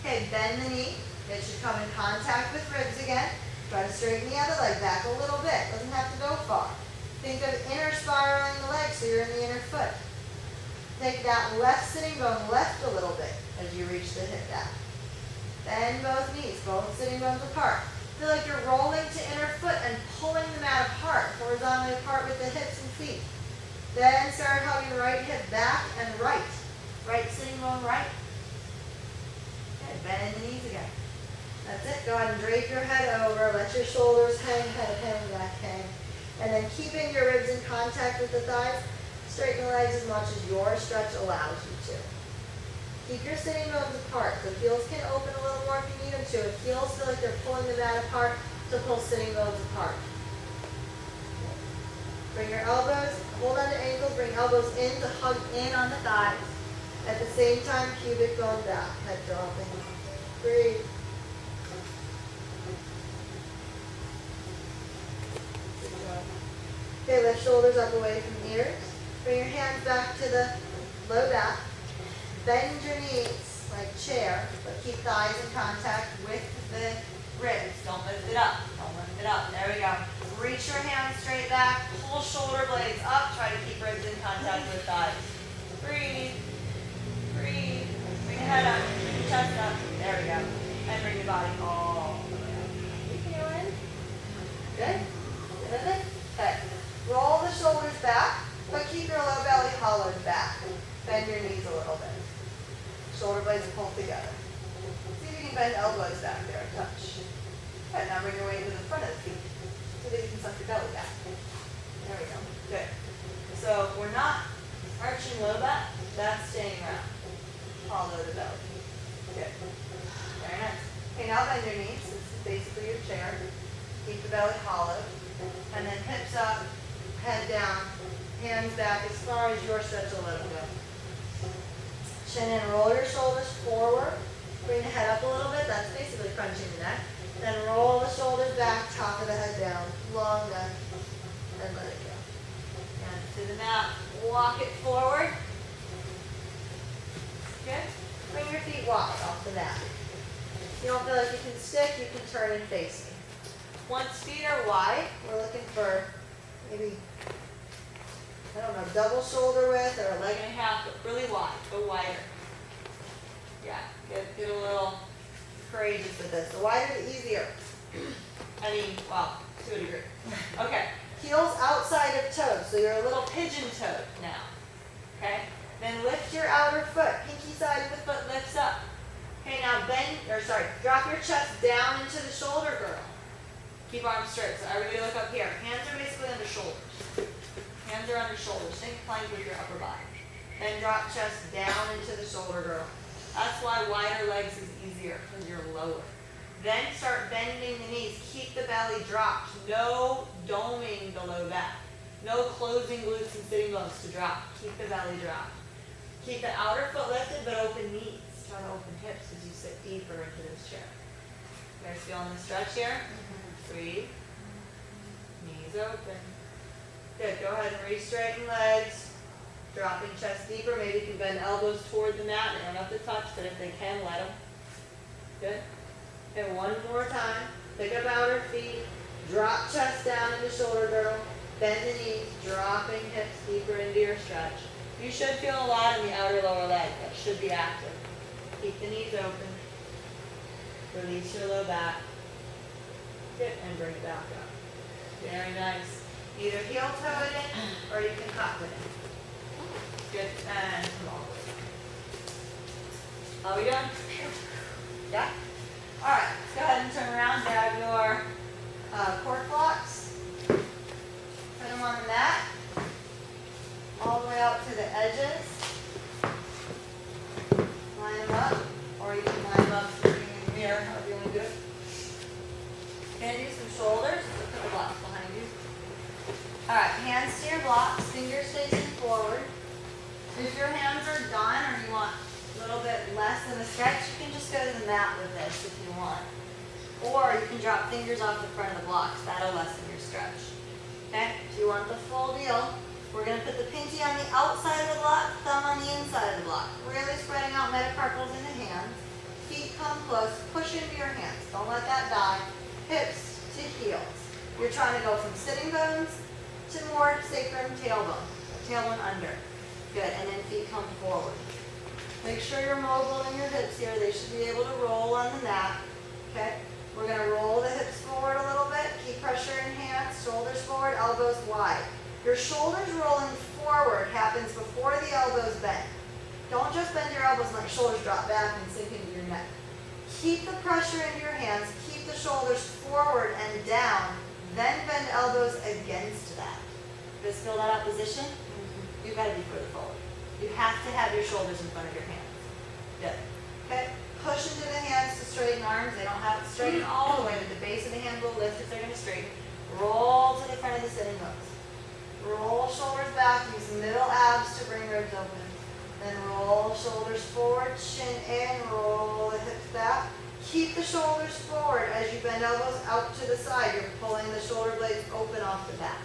Okay, bend the knee. It should come in contact with ribs again. Try to straighten the other leg back a little bit. Doesn't have to go far. Think of inner spiraling the leg so you're in the inner foot. Take that left sitting bone left a little bit as you reach the hip back. Bend both knees, both sitting bones apart. Feel like you're rolling to inner foot and pulling the mat apart, horizontally apart with the hips and feet. Then start hugging right hip back and right. Right sitting bone right. Okay, bend the knees again. That's it. Go ahead and drape your head over. Let your shoulders hang, head hang, neck hang. And then keeping your ribs in contact with the thighs, straighten the legs as much as your stretch allows you to. Keep your sitting bones apart. The heels can open a little more if you need them to. If heels feel like they're pulling the mat apart, so pull sitting bones apart. Bring your elbows, hold on to ankles, bring elbows in to hug in on the thighs. At the same time, pubic bone back, head dropping. Breathe. Good job. Okay, lift shoulders up away from ears. Bring your hands back to the low back. Bend your knees like chair, but keep thighs in contact with the ribs. Don't lift it up. Don't lift it up. There we go. Reach your hands straight back. Pull shoulder blades up. Try to keep ribs in contact with thighs. Breathe. Breathe. Bring your head up. Bring your chest up. There we go. And bring your body all the way up. hollowed back. Bend your knees a little bit. Shoulder blades pulled together. See if you can bend elbows back there and touch. Good, now bring your weight to the front of the feet so that you can suck your belly back. There we go. Good. So we're not arching low back, that's staying round. Hollow the belly. Good. Very nice. Okay, now bend your knees. This is basically your chair. Keep the belly hollow. And then hips up, head down, hands back as far as your stretch will let them go. Chin in, roll your shoulders forward. Bring the head up a little bit. That's basically crunching the neck. Then roll the shoulders back, top of the head down. Long neck. And let it go. And to the mat. Walk it forward. Good. Bring your feet wide off the mat. If you don't feel like you can stick, you can turn and face me. Once feet are wide, we're looking for maybe, I don't know, double shoulder width or a leg and a half, but really wide. Go wider. Yeah, get a little courageous with this. The wider, the easier. I mean, well, to a degree. Okay. Heels outside of toes, so you're a little pigeon-toed now. Okay? Then lift your outer foot. Pinky side of the foot lifts up. Okay, now drop your chest down into the shoulder girdle. Keep arms straight. So everybody look up here. Hands are basically under shoulders. Hands are under shoulders. Think plank with your upper body. Then drop chest down into the shoulder girdle. That's why wider legs is easier, because you're lower. Then start bending the knees. Keep the belly dropped. No doming the low back. No closing glutes and sitting bones to drop. Keep the belly dropped. Keep the outer foot lifted, but open knees. Try to open hips as you sit deeper into this chair. You guys feeling the stretch here? Breathe. Knees open. Good. Go ahead and re-straighten legs. Dropping chest deeper. Maybe you can bend elbows toward the mat. They don't have to touch, but if they can, let them. Good. Okay, one more time. Pick up outer feet. Drop chest down into shoulder girdle. Bend the knees. Dropping hips deeper into your stretch. You should feel a lot in the outer lower leg. That should be active. Keep the knees open. Release your low back. Good, and bring it back up. Very nice. Either heel toe it in, or you can hop it in. Good, and come all the way. Are we done? Yeah? All right, let's go ahead and turn around. Grab your Cork blocks. Put them on the mat. All the way out to the edges. Line them up, or you can line them up looking in the mirror, however you want to do it. Gonna do some shoulders. So put the blocks behind you. All right, hands to your blocks, fingers facing forward. If your hands are done, or you want a little bit less than a stretch, you can just go to the mat with this if you want. Or you can drop fingers off the front of the blocks. That'll lessen your stretch. Okay? If you want the full deal, we're going to put the pinky on the outside of the block, thumb on the inside of the block. Really spreading out metacarpals in the hands. Feet come close. Push into your hands. Don't let that die. Hips to heels. You're trying to go from sitting bones to more sacrum tailbone. Tailbone under. Good. And then feet come forward. Make sure you're mobile in your hips here. They should be able to roll on the mat. Okay? We're going to roll the hips forward a little bit. Keep pressure in hands. Shoulders forward, elbows wide. Your shoulders rolling forward happens before the elbows bend. Don't just bend your elbows and let your shoulders drop back and sink into your neck. Keep the pressure into your hands. Keep the shoulders forward and down. Then bend elbows against that. Does feel that opposition? You've got to be further forward. You have to have your shoulders in front of your hands. Good. Okay? Push into the hands to straighten arms. They don't have to straighten all the way, but the base of the hand will lift if they're going to straighten. Roll to the front of the sitting bones. Roll shoulders back. Use middle abs to bring ribs open. Then roll shoulders forward, chin in, roll the hips back. Keep the shoulders forward as you bend elbows out to the side. You're pulling the shoulder blades open off the back.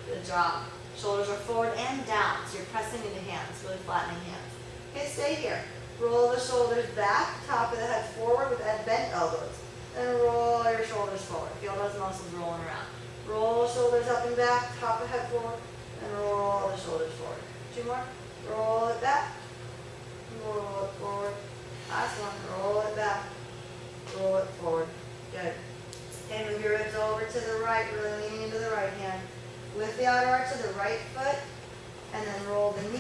Good job. Shoulders are forward and down, so you're pressing into hands, really flattening hands. Okay, stay here. Roll the shoulders back, top of the head forward with bent elbows. Then roll your shoulders forward. Feel those muscles rolling around. Roll shoulders up and back, top of head forward, and roll the shoulders forward. Two more. Roll it back. Roll it forward. Last one. Roll it back. Roll it forward. Good. Okay, move your ribs over to the right, really leaning into the right hand. Lift the outer arch of the right foot, and then roll the knee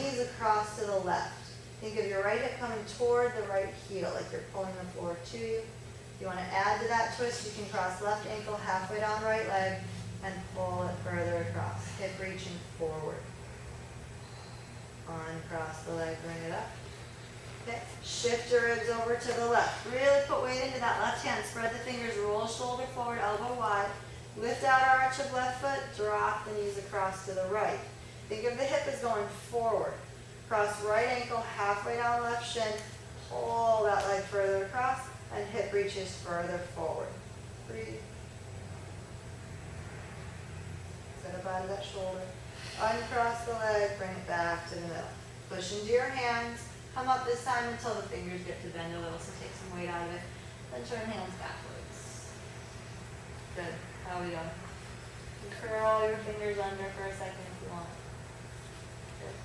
the left. Think of your right hip coming toward the right heel, like you're pulling the floor to you. If you want to add to that twist, you can cross left ankle halfway down right leg and pull it further across. Hip reaching forward. Uncross the leg, bring it up. Okay, shift your ribs over to the left. Really put weight into that left hand. Spread the fingers, roll shoulder forward, elbow wide. Lift out arch of left foot, drop the knees across to the right. Think of the hip as going forward. Cross right ankle halfway down left shin. Pull that leg further across and hip reaches further forward. Breathe. Set up out of that shoulder. Uncross the leg, bring it back to the middle. Push into your hands. Come up this time until the fingers get to bend a little, so take some weight out of it. Then turn hands backwards. Good. How are we doing? You curl your fingers under for a second if you want. Good.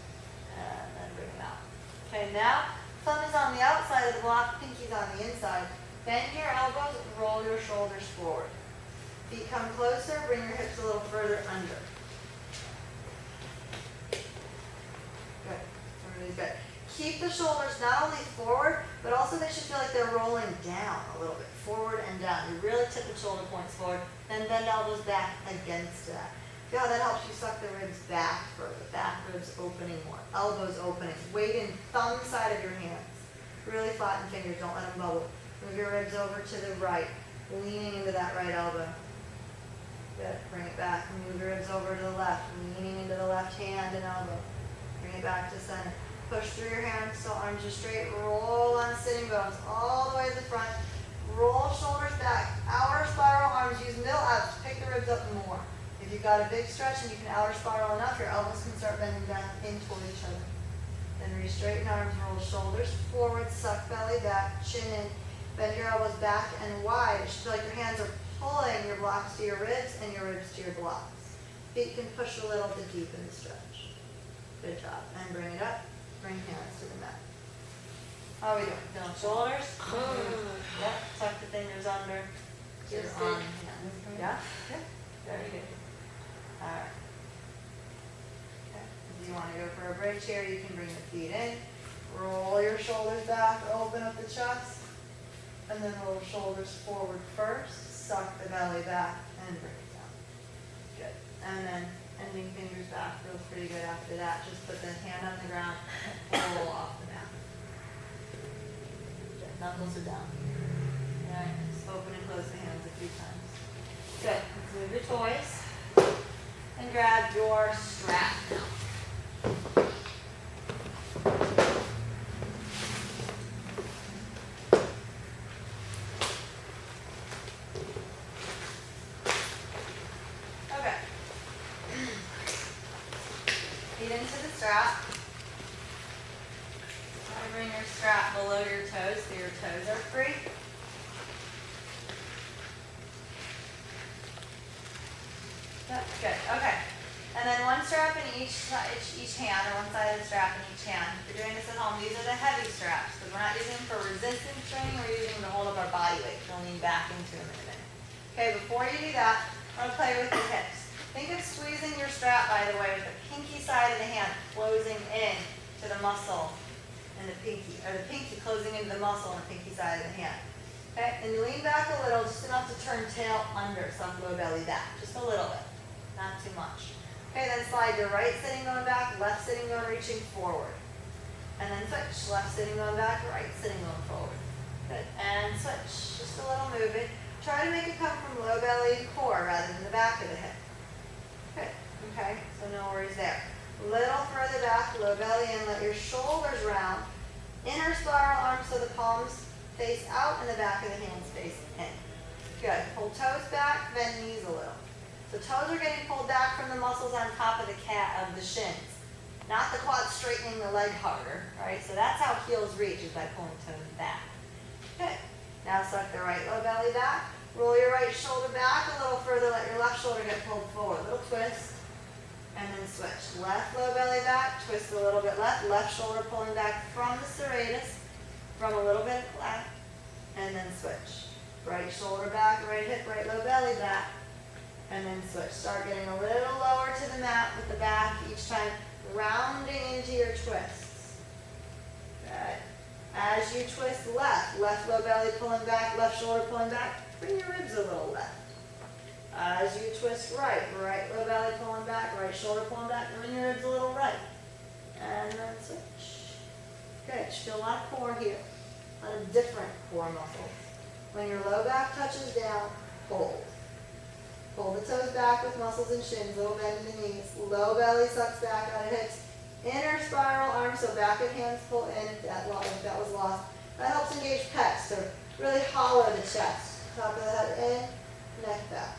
And then bring them out. Okay, now thumb is on the outside of the block, pinky's on the inside. Bend your elbows, roll your shoulders forward. Feet come closer, bring your hips a little further under. Good. Everybody's good. Keep the shoulders not only forward, but also they should feel like they're rolling down a little bit, forward and down. You really tip the shoulder points forward, then bend elbows back against that. Feel how that helps you suck the ribs back further, back ribs opening more, elbows opening. Weight in thumb side of your hands. Really flatten fingers, don't let them bubble. Move your ribs over to the right, leaning into that right elbow. Good, bring it back. Move your ribs over to the left, leaning into the left hand and elbow. Bring it back to center. Push through your hands so arms are straight. Roll on sitting bones all the way to the front. Roll shoulders back. Outer spiral arms. Use middle abs to pick the ribs up more. If you've got a big stretch and you can outer spiral enough, your elbows can start bending down in toward each other. Then re-straighten arms. Roll shoulders forward. Suck belly back. Chin in. Bend your elbows back and wide. It should feel like your hands are pulling your blocks to your ribs and your ribs to your blocks. Feet can push a little to deepen the stretch. Good job. And bring it up. Bring hands to the mat. How are we doing? Down shoulders. Yep. Tuck the fingers under. Just on hands. Yeah? Good. Very good. Alright. Okay. If you want to go for a bridge here, you can bring the feet in. Roll your shoulders back. Open up the chest. And then roll shoulders forward first. Suck the belly back and bring it down. Good. And then ending fingers back feels pretty good after that. Just put the hand on the ground and roll off the mat. Good. Knuckles are down. Alright, just open and close the hands a few times. Good. Let's move your toys. And grab your strap now. Into the strap. Bring your strap below your toes so your toes are free. That's good. Okay. And then one strap in each hand, or one side of the strap in each hand. If you're doing this at home, these are the heavy straps because we're not using them for resistance training. We're using them to hold up our body weight. We'll lean back into them in a minute. Okay. Before you do that, I'm going to play with your hips. Think of squeezing your strap, by the way, with the pinky side of the hand closing in to the muscle and the pinky, or the pinky closing into the muscle and the pinky side of the hand. Okay, and you lean back a little, just enough to turn tail under, suck low belly back, just a little bit, not too much. Okay, then slide your right sitting bone back, left sitting bone reaching forward. And then switch, left sitting bone back, right sitting bone forward. Good, and switch, just a little movement. Try to make it come from low belly core rather than the back of the hip. Good. Okay, so no worries there. Little further back, low belly in, let your shoulders round. Inner spiral arms so the palms face out and the back of the hands face in. Good. Pull toes back, bend knees a little. So toes are getting pulled back from the muscles on top of the shins. Not the quads straightening the leg harder, right? So that's how heels reach, is by pulling toes back. Good. Now suck the right low belly back. Roll your right shoulder back a little further. Let your left shoulder get pulled forward. Little twist. And then switch. Left low belly back. Twist a little bit left. Left shoulder pulling back from the serratus. From a little bit of flat. And then switch. Right shoulder back. Right hip. Right low belly back. And then switch. Start getting a little lower to the mat with the back each time. Rounding into your twists. Good. As you twist left, left low belly pulling back, left shoulder pulling back, bring your ribs a little left. As you twist right, right low belly pulling back, right shoulder pulling back, bring your ribs a little right. And then switch. Good. Feel a lot of core here. A lot of different core muscles. When your low back touches down, hold. Pull the toes back with muscles and shins, little bend in the knees. Low belly sucks back out of hips. Inner spiral arms, so back of hands pull in if that was lost. That helps engage pecs to really hollow the chest. Top of the head in, neck back.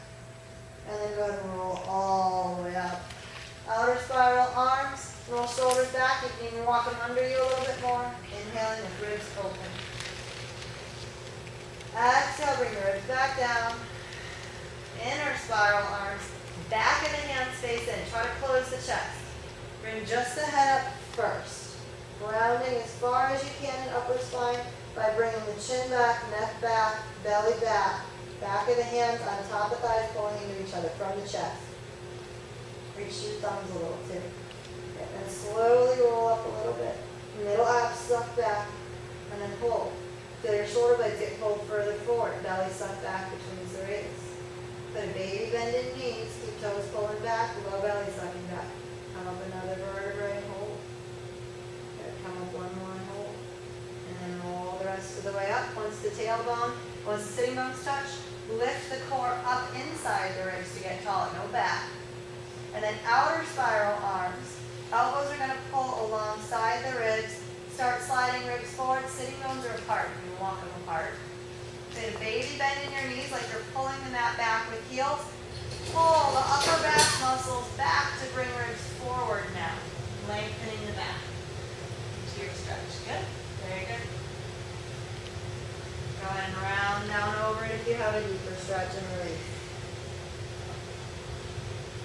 And then go ahead and roll all the way up. Outer spiral arms, roll shoulders back. You can even walk them under you a little bit more. Inhaling with ribs open. Exhale, bring the ribs back down. Inner spiral arms, back of the hands face in. Try to close the chest. Bring just the head up first. Grounding as far as you can in upper spine by bringing the chin back, neck back, belly back. Back of the hands on top of thighs pulling into each other from the chest. Reach your thumbs a little too. And then slowly roll up a little bit. Middle abs suck back and then pull. Feel your shoulder blades get pulled further forward. Belly suck back between the ribs. Put a baby bend in knees. Keep toes pulling back. Low belly sucking back. Come up another vertebrae and hold. Good. Come up one more and hold. And then roll the rest of the way up. Once the tailbone, once the sitting bones touch, lift the core up inside the ribs to get taller. No back. And then outer spiral arms. Elbows are going to pull alongside the ribs. Start sliding ribs forward. Sitting bones are apart. You can walk them apart. Say a baby bend in your knees like you're pulling the mat back with heels. Pull the upper back muscles back to bring ribs forward now. Lengthening the back into your stretch. Good? Very good. Go ahead and round down over it if you have a deeper stretch and release.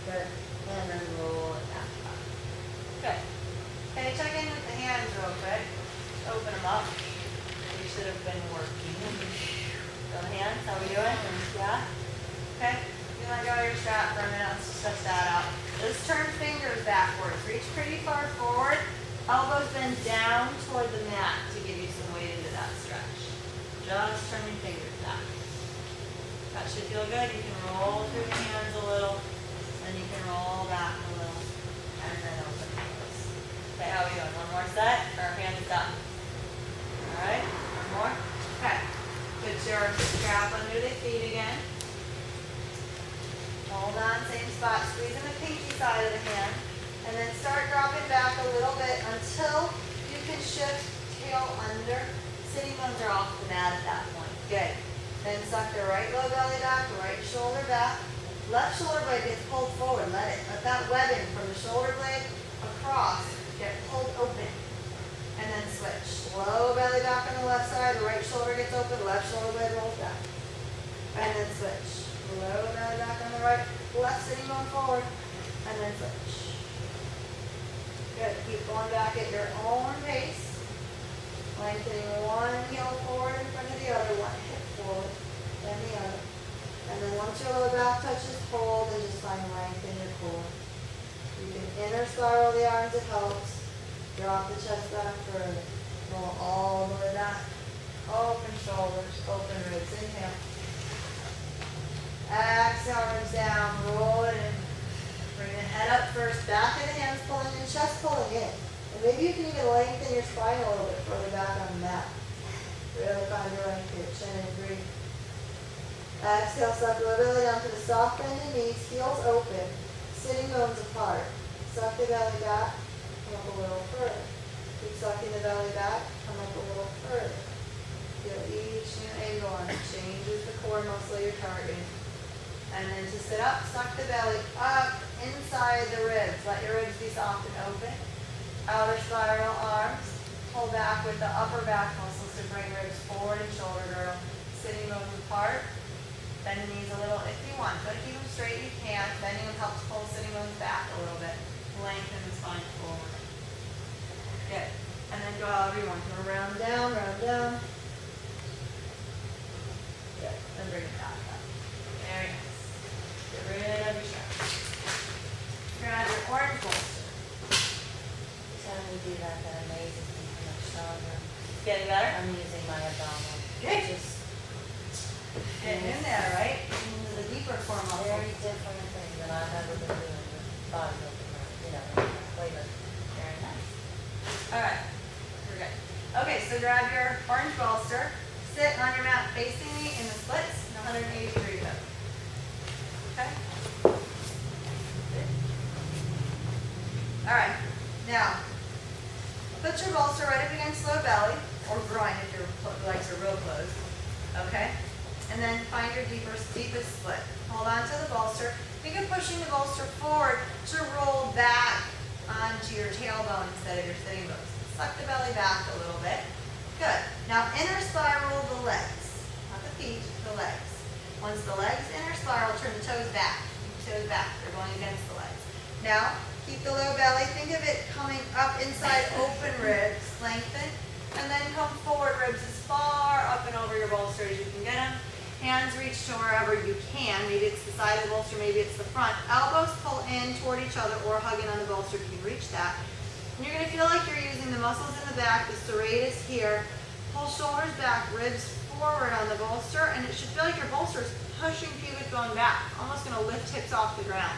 Good. And then roll it down. Good. Okay, check in with the hands real quick. Open them up. You should have been working. Feel the hands? How we doing? Yeah? Okay. You let go of your strap for a minute. Let's just stretch that out. Just turn fingers backwards. Reach pretty far forward. Elbows bend down toward the mat to give you some weight into that stretch. Just turning fingers back. That should feel good. You can roll through the hands a little. And you can roll back a little. And then open those. Okay, how are we doing? One more set. Our hands done. Alright, one more. Okay. Put your strap under the feet again. Hold on, same spot. Squeeze in the pinky side of the hand. And then start dropping back a little bit until you can shift tail under. Sitting bones are off the mat at that point. Good. Then suck the right low belly back, right shoulder back. Left shoulder blade gets pulled forward. Let that webbing from the shoulder blade across get pulled open. And then switch. Low belly back on the left side, the right shoulder gets open, left shoulder blade rolls back. And then switch. Low belly back on the right, left sitting bone forward, and then switch. Good. Keep going back at your own pace. Lengthening one heel forward in front of the other, one hip forward, then the other. And then once your lower back touches, hold and just find length in your core. You can inner spiral the arms, it helps. Drop the chest back further. Roll all the way back. Open shoulders, open ribs. Inhale. Exhale, ribs down. Roll it in. Bring the head up first. Back of the hands pulling in, chest pulling in. And maybe you can even lengthen your spine a little bit further back on the mat. Really find your length here. Chin and breathe. Exhale, suck the belly down to the soft bend in knees. Heels open. Sitting bones apart. Suck the belly back. Come up a little further. Keep sucking the belly back. Come up a little further. Feel each new angle on it. Changes the core muscle you're targeting. And then to sit up, suck the belly up inside the ribs. Let your ribs be soft and open. Outer spiral arms. Pull back with the upper back muscles to bring ribs forward and shoulder girdle. Sitting bones apart. Bend the knees a little if you want. Try to keep them straight if you can. Bending them helps pull sitting bones back a little bit. Lengthen the spine forward. Good. And then go however you want. Round down, round down. Good. And bring it back up. Very nice. Get rid of your strap. You're going to have your orange bolster. Each time we do that, that amazes me how much stronger. Getting better? I'm using my abdominal. Good. Just Getting in there, right? Into the deeper core muscle. very different thing than I've ever been doing with bodybuilding, weightlifting. Very nice. All right, we're good. Okay, so grab your orange bolster, sit on your mat facing me in the splits in 180 degree pose. Okay? Good. All right, now put your bolster right up against low belly or groin if your legs are real closed. Okay? And then find your deepest split. Hold on to the bolster. Think of pushing the bolster forward to roll back onto your tailbone instead of your sitting bones. Suck the belly back a little bit. Good. Now inner spiral the legs. Not the feet, the legs. Once the legs inner spiral, turn the toes back. Toes back. They're going against the legs. Now, keep the low belly. Think of it coming up inside open ribs. Lengthen. And then come forward ribs as far up and over your bolster as you can get them. Hands reach to wherever you can. Maybe it's the side of the bolster, maybe it's the front. Elbows pull in toward each other or hugging on the bolster if you can reach that. And you're going to feel like you're using the muscles in the back, the serratus here. Pull shoulders back, ribs forward on the bolster, and it should feel like your bolster is pushing pubic bone back. Almost going to lift hips off the ground.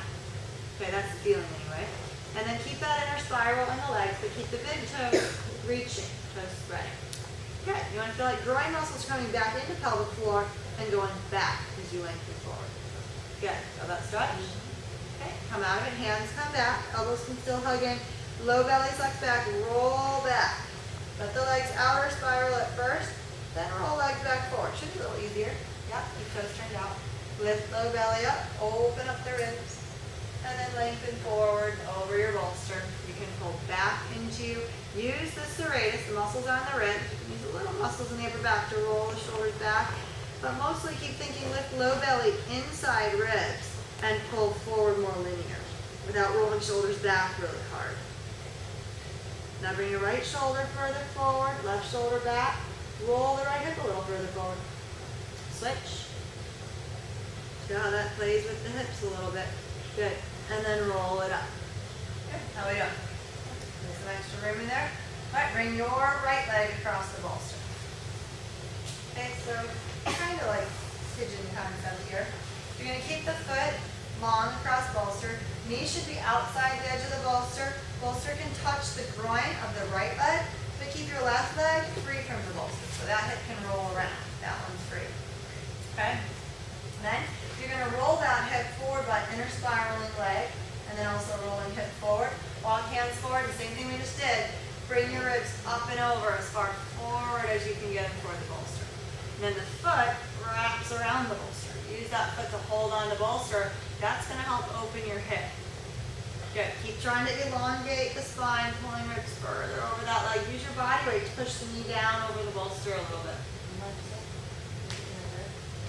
Okay, that's the feeling anyway. And then keep that inner spiral in the legs, but keep the big toes reaching, toes spreading. Good. You want to feel like groin muscles coming back into pelvic floor and going back as you lengthen forward. Good. Feel that stretch? Okay. Come out of it. Hands come back. Elbows can still hug in. Low belly flex back. Roll back. Let the legs outer spiral at first. Then roll legs back forward. Should be a little easier. Yep. Keep toes turned out. Lift low belly up. Open up the ribs. And then lengthen forward over your bolster. You can pull back into, use the serratus, the muscles on the ribs. You can use the little muscles in the upper back to roll the shoulders back. But mostly keep thinking lift low belly inside ribs and pull forward more linear without rolling shoulders back really hard. Now bring your right shoulder further forward, left shoulder back. Roll the right hip a little further forward. Switch. See how that plays with the hips a little bit. Good. And then roll it up. Good. How are we doing? There's some extra room in there. All right, bring your right leg across the bolster. Okay, so kind of like pigeon concept here. You're going to keep the foot long across bolster. Knees should be outside the edge of the bolster. Bolster can touch the groin of the right leg, but keep your left leg free from the bolster. So that hip can roll around. That one's free. Okay? And then you're going to roll that hip forward by inner spiraling leg, and then also rolling hip forward. Walk hands forward, the same thing we just did. Bring your ribs up and over as far forward as you can get them toward the bolster. And then the foot wraps around the bolster. Use that foot to hold on the bolster. That's going to help open your hip. Good. Keep trying to elongate the spine, pulling ribs further over that leg. Use your body weight to push the knee down over the bolster a little bit.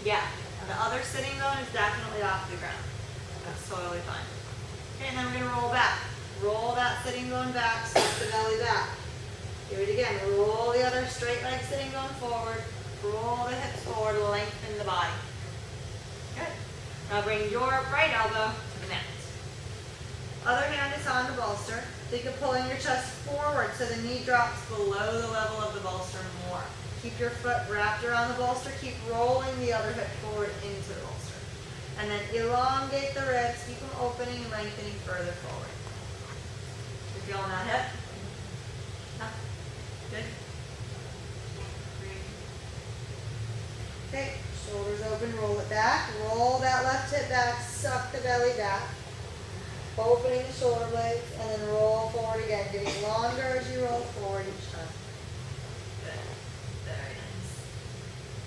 Yeah. The other sitting bone is definitely off the ground. That's totally fine. Okay, and then we're going to roll back. Roll that sitting bone back, suck the belly back. Do it again. Roll the other straight leg sitting bone forward. Roll the hips forward, lengthen the body. Good. Now bring your right elbow to the mat. Other hand is on the bolster. Think of pulling your chest forward so the knee drops below the level of the bolster more. Keep your foot wrapped around the bolster. Keep rolling the other hip forward into the bolster. And then elongate the ribs. Keep them opening and lengthening further forward. You feeling that hip? Huh? Good? Okay, shoulders open, roll it back. Roll that left hip back, suck the belly back. Opening the shoulder blades, and then roll forward again, getting longer as you roll forward each time. Very nice.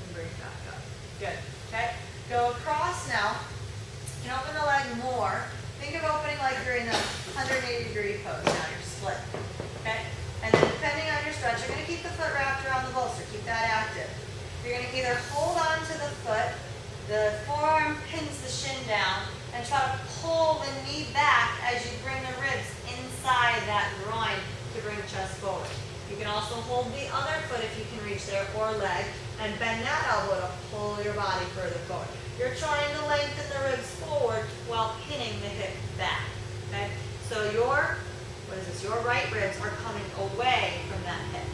And bring it back up. Good. Okay. Go across now. You can open the leg more. Think of opening like you're in a 180-degree pose. Now you're split. Okay. And then depending on your stretch, you're going to keep the foot wrapped around the bolster. Keep that active. You're going to either hold on to the foot, the forearm pins the shin down, and try to pull the knee back as you bring the ribs inside that groin to bring chest forward. You can also hold the other foot if you can reach there, or leg, and bend that elbow to pull your body further forward. You're trying to lengthen the ribs forward while pinning the hip back. Okay? So your right ribs are coming away from that hip.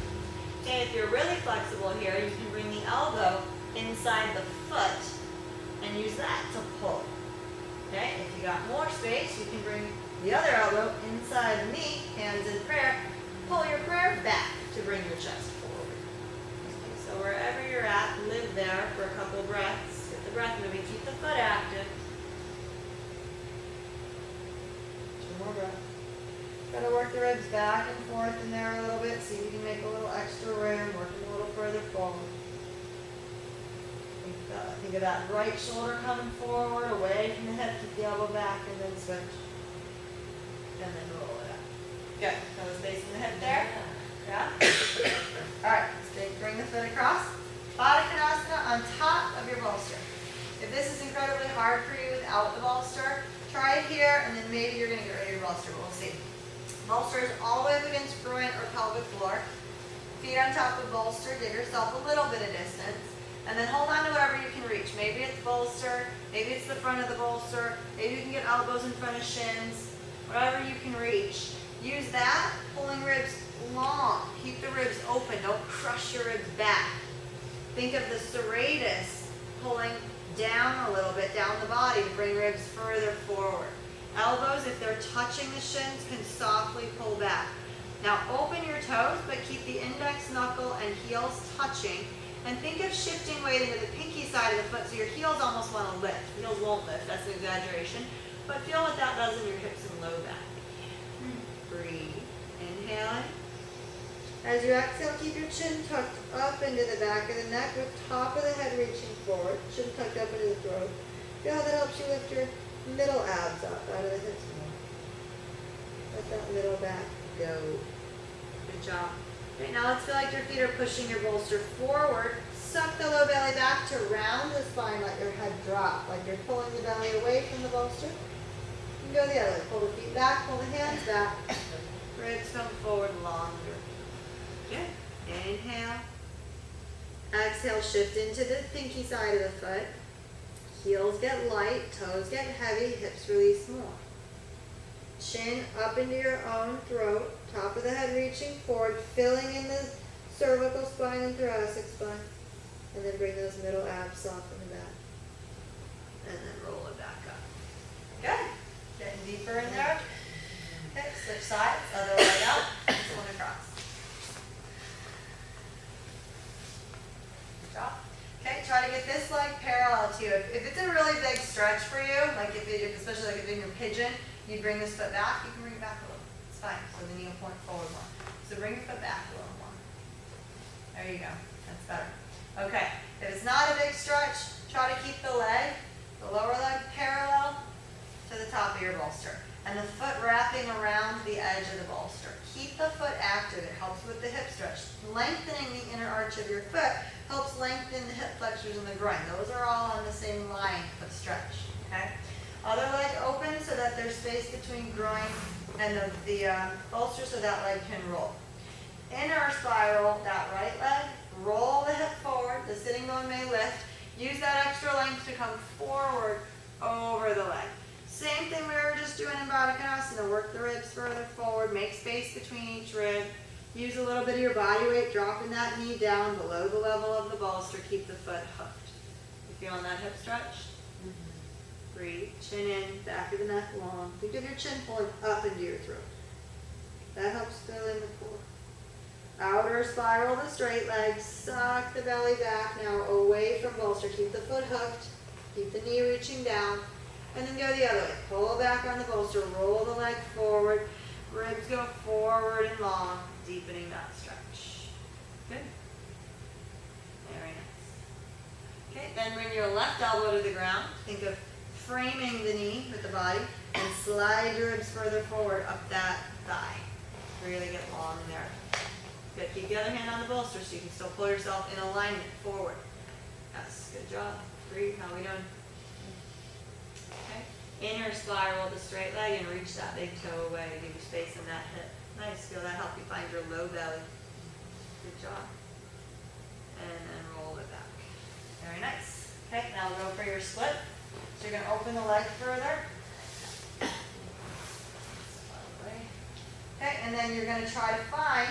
Okay, if you're really flexible here, you can bring the elbow inside the foot and use that to pull. Okay, if you got more space, you can bring the other elbow inside the knee, hands in prayer, pull your prayer back to bring your chest forward. Okay, so wherever you're at, live there for a couple breaths. Get the breath moving, keep the foot active. 2 more breaths. Gotta work the ribs back and forth in there a little bit, see if you can make a little extra room, working a little further forward. Think of that right shoulder coming forward, away from the hip, keep the elbow back, and then switch. And then roll it up. Good. Toes facing the hip there. Yeah? Alright, let's bring the foot across. Body on top of your bolster. If this is incredibly hard for you without the bolster, try it here, and then maybe you're going to get rid of your bolster, but we'll see. Bolster is all the way up against groin or pelvic floor. Feet on top of bolster, give yourself a little bit of distance. And then hold on to whatever you can reach. Maybe it's bolster, maybe it's the front of the bolster, maybe you can get elbows in front of shins, whatever you can reach. Use that, pulling ribs long. Keep the ribs open, don't crush your ribs back. Think of the serratus pulling down a little bit, down the body to bring ribs further forward. Elbows, if they're touching the shins, can softly pull back. Now open your toes, but keep the index knuckle and heels touching. And think of shifting weight into the pinky side of the foot so your heels almost want to lift. Heels won't lift, that's an exaggeration. But feel what that does in your hips and low back. Breathe. Inhaling. As you exhale, keep your chin tucked up into the back of the neck with top of the head reaching forward. Chin tucked up into the throat. Feel how that helps you lift your middle abs up out of the hips more. Let that middle back go. Good job. Right now, let's feel like your feet are pushing your bolster forward. Suck the low belly back to round the spine, let your head drop, like you're pulling the belly away from the bolster. You can go the other way. Pull the feet back, pull the hands back. Ribs come forward longer. Good. Inhale. Exhale, shift into the pinky side of the foot. Heels get light, toes get heavy, hips release more. Chin up into your own throat, top of the head reaching forward, filling in the cervical spine and thoracic spine. And then bring those middle abs soften the back. And then roll it back up. Good. Getting deeper in there. Okay, switch sides, other leg out, this one across. Good job. Okay, try to get this leg parallel to you. If it's a really big stretch for you, like especially like if in your pigeon, you bring this foot back, you can bring it back a little. It's fine. So the knee will point forward more. So bring your foot back a little more. There you go. That's better. Okay. If it's not a big stretch, try to keep the lower leg parallel to the top of your bolster. And the foot wrapping around the edge of the bolster. Keep the foot active. It helps with the hip stretch. Lengthening the inner arch of your foot helps lengthen the hip flexors and the groin. Those are all on the same line for the stretch. Okay? Other leg open so that there's space between groin and the bolster so that leg can roll. Inner spiral, that right leg, roll the hip forward, the sitting bone may lift. Use that extra length to come forward over the leg. Same thing we were just doing in Body Standard. Work the ribs further forward, make space between each rib. Use a little bit of your body weight, dropping that knee down below the level of the bolster. Keep the foot hooked. You feeling that hip stretch? Breathe, chin in, back of the neck long. Think of your chin pulling up into your throat. That helps fill in the core. Outer spiral the straight leg, suck the belly back now away from bolster. Keep the foot hooked, keep the knee reaching down, and then go the other way. Pull back on the bolster, roll the leg forward, ribs go forward and long, deepening that stretch. Good. Very nice. Okay, then bring your left elbow to the ground. Think of framing the knee with the body and slide your ribs further forward up that thigh. Really get long there. Good. Keep the other hand on the bolster so you can still pull yourself in alignment forward. Yes, good job. Breathe. How are we doing? Okay. Inner spiral the straight leg and reach that big toe away. Give you space in that hip. Nice. Feel that help you find your low belly. Good job. And then roll it back. Very nice. Okay, now we'll go for your split. So you're going to open the leg further. Okay, and then you're going to try to find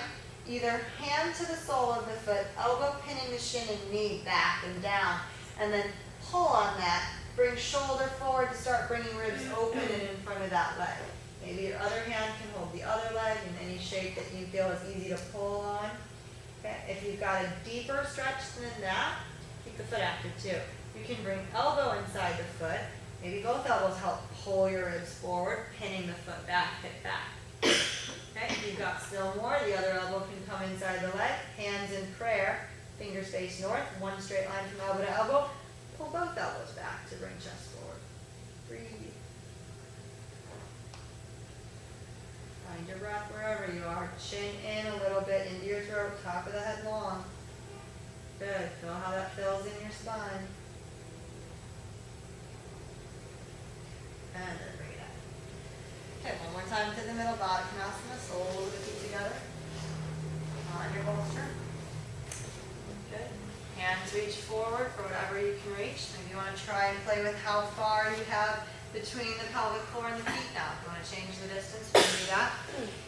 either hand to the sole of the foot, elbow pinning the shin and knee back and down, and then pull on that. Bring shoulder forward to start bringing ribs open and in front of that leg. Maybe your other hand can hold the other leg in any shape that you feel is easy to pull on. Okay. If you've got a deeper stretch than that, keep the foot active too. You can bring elbow inside the foot. Maybe both elbows help pull your ribs forward, pinning the foot back, hip back. Okay, if you've got still more, the other elbow can come inside the leg, hands in prayer, fingers face north, one straight line from elbow to elbow. Pull both elbows back to bring chest forward. Breathe. Find your breath wherever you are. Chin in a little bit into your throat, top of the head long. Good. Feel how that fills in your spine. And then bring it up. Okay, one more time to the middle, Body soles of the feet together. On your bolster. Good. Hands reach forward for whatever you can reach. Maybe you want to try and play with how far you have between the pelvic floor and the feet now. If you want to change the distance, you can do that.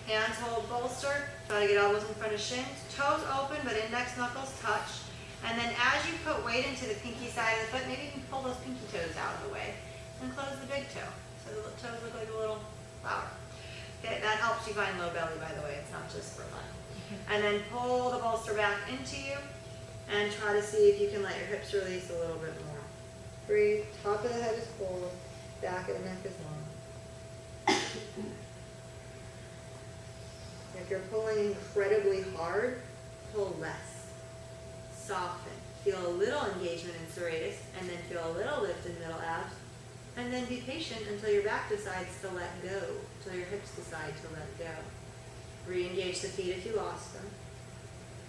Hands hold bolster. Try to get elbows in front of shins. Toes open, but index knuckles touch. And then as you put weight into the pinky side of the foot, maybe you can pull those pinky toes out of the way and close the big toe. So the toes look like a little flower. Okay, that helps you find low belly, by the way. It's not just for fun. And then pull the bolster back into you. And try to see if you can let your hips release a little bit more. Breathe. Top of the head is forward. Back of the neck is long. If you're pulling incredibly hard, pull less. Soften. Feel a little engagement in serratus, and then feel a little lift in middle abs. And then be patient until your back decides to let go, until your hips decide to let go. Re-engage the feet if you lost them.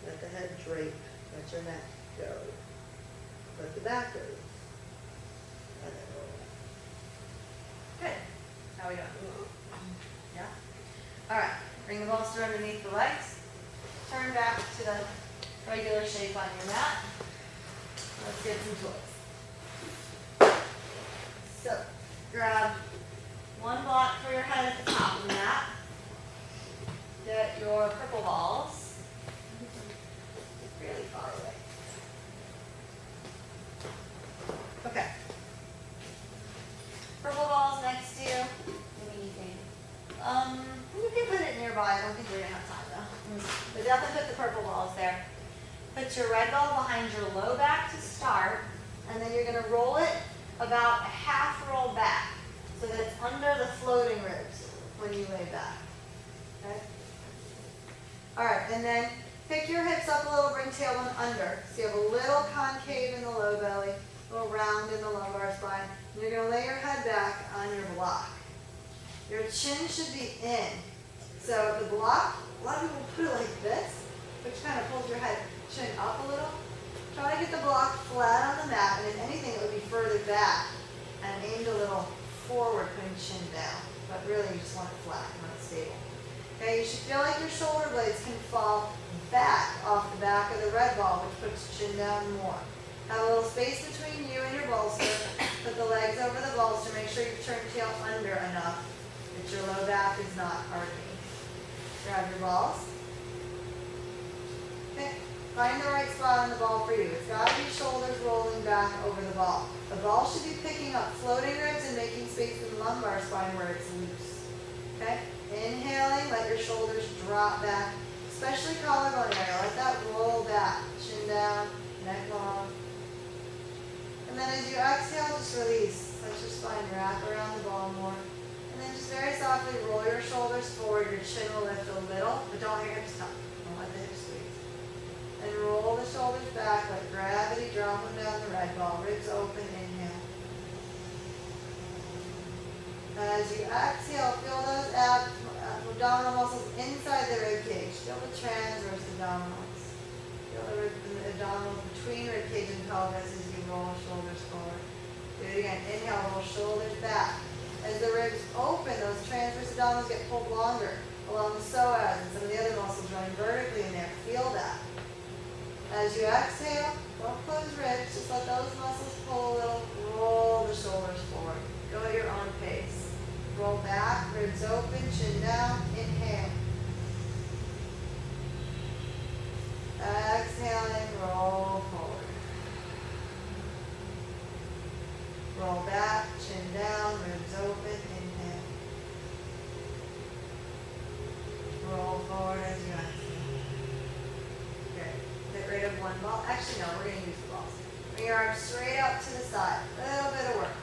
Let the head drape. Let your neck go. Let the back go. And then roll. Good. How we doing? Yeah? Alright. Bring the bolster underneath the legs. Turn back to the regular shape on your mat. Let's get some twists. So, grab one block for your head at the top of the mat. Get your purple balls. Really far away. Okay. Purple balls next to you. What do you think? You can put it nearby. I don't think we're gonna have time though. But definitely put the purple balls there. Put your red ball behind your low back to start, and then you're gonna roll it about a half roll back, so that it's under the floating ribs when you lay back. Okay. All right, and then pick your hips up a little, bring tailbone under. So you have a little concave in the low belly, a little round in the lumbar spine. And you're going to lay your head back on your block. Your chin should be in. So the block, a lot of people put it like this, which kind of pulls your head chin up a little. Try to get the block flat on the mat, and if anything, it would be further back and aimed a little forward, putting chin down. But really, you just want it flat, you want it stable. Okay, you should feel like your shoulder blades can fall back off the back of the red ball, which puts chin down more. Have a little space between you and your bolster. Put the legs over the bolster. Make sure you turn tail under enough that your low back is not arcing. Grab your balls. Okay, find the right spot on the ball for you. It's got to be shoulders rolling back over the ball. The ball should be picking up floating ribs and making space in the lumbar spine where it's loose. Okay? Inhaling, let your shoulders drop back, especially collarbone area. Let that roll back. Chin down, neck long. And then as you exhale, just release. Let your spine wrap around the ball more. And then just very softly roll your shoulders forward. Your chin will lift a little, but don't let your hips tuck. Don't let the hips squeeze. And roll the shoulders back. Let gravity drop them down the red ball. Ribs open, inhale. As you exhale, feel those abdominal muscles inside the rib cage. Feel the transverse abdominals. Feel the abdominals between rib cage and pelvis as you roll shoulders forward. Do it again. Inhale, roll shoulders back. As the ribs open, those transverse abdominals get pulled longer along the psoas and some of the other muscles running vertically in there. Feel that. As you exhale, don't close ribs. Just let those muscles pull a little. Roll the shoulders forward. Go at your own pace. Roll back, ribs open, chin down, inhale. one ball. Actually, no, we're gonna use the balls. Bring your arms straight out to the side. A little bit of work.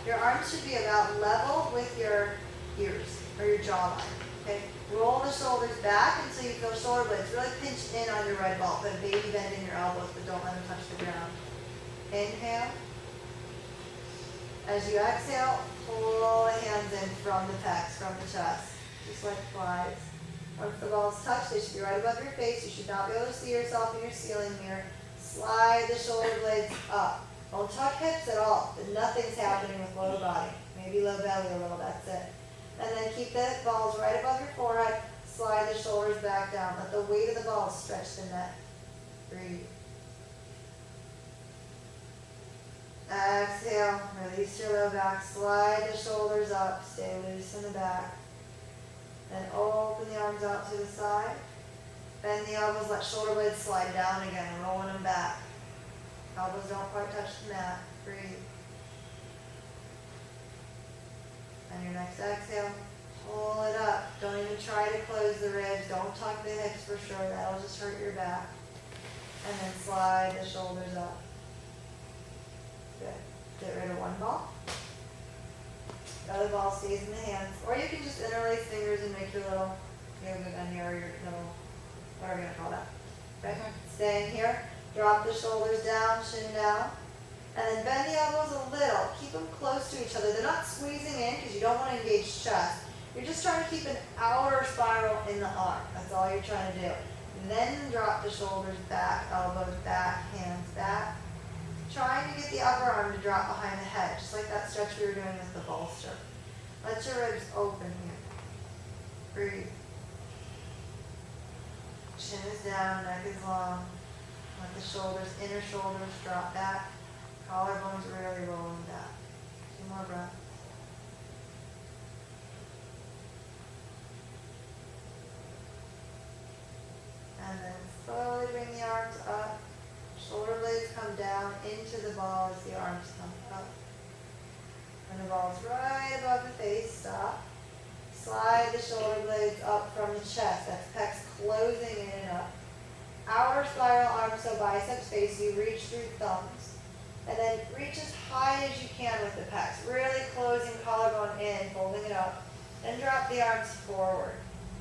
Your arms should be about level with your ears or your jawline. Okay. Roll the shoulders back until you feel shoulder blades. Really pinch in on your red ball. Put a baby bend in your elbows, but don't let them touch the ground. Inhale. As you exhale, pull the hands in from the pecs, from the chest, just like flies. Once the balls touch, they should be right above your face. You should not be able to see yourself in your ceiling mirror. Slide the shoulder blades up. Don't tuck hips at all. Nothing's happening with lower body. Maybe low belly a little, that's it. And then keep the balls right above your forehead. Slide the shoulders back down. Let the weight of the balls stretch the neck. Breathe. Exhale, release your low back, slide the shoulders up, stay loose in the back. Then open the arms out to the side. Bend the elbows, let shoulder blades slide down again, rolling them back. Elbows don't quite touch the mat, breathe. And your next exhale, pull it up. Don't even try to close the ribs, don't tuck the hips for sure, that'll just hurt your back. And then slide the shoulders up. Good. Get rid of one ball. The other ball stays in the hands. Or you can just interlace fingers and make your little yoga gun here, or your little, whatever you're going to call that. Okay? Staying here. Drop the shoulders down, chin down. And then bend the elbows a little. Keep them close to each other. They're not squeezing in because you don't want to engage chest. You're just trying to keep an outer spiral in the arm. That's all you're trying to do. Then drop the shoulders back, elbows back, hands back. Trying to get the upper arm to drop behind the head, just like that stretch we were doing with the bolster. Let your ribs open here. Breathe. Chin is down, neck is long. Let the shoulders, inner shoulders drop back. Collarbones really rolling back. 2 more breaths. And then slowly bring the arms up. Shoulder blades come down into the ball as the arms come up. And the ball's right above the face, stop. Slide the shoulder blades up from the chest. That's pecs closing in and up. Outer spiral arms, so biceps face you, reach through thumbs. And then reach as high as you can with the pecs. Really closing collarbone in, folding it up. Then drop the arms forward.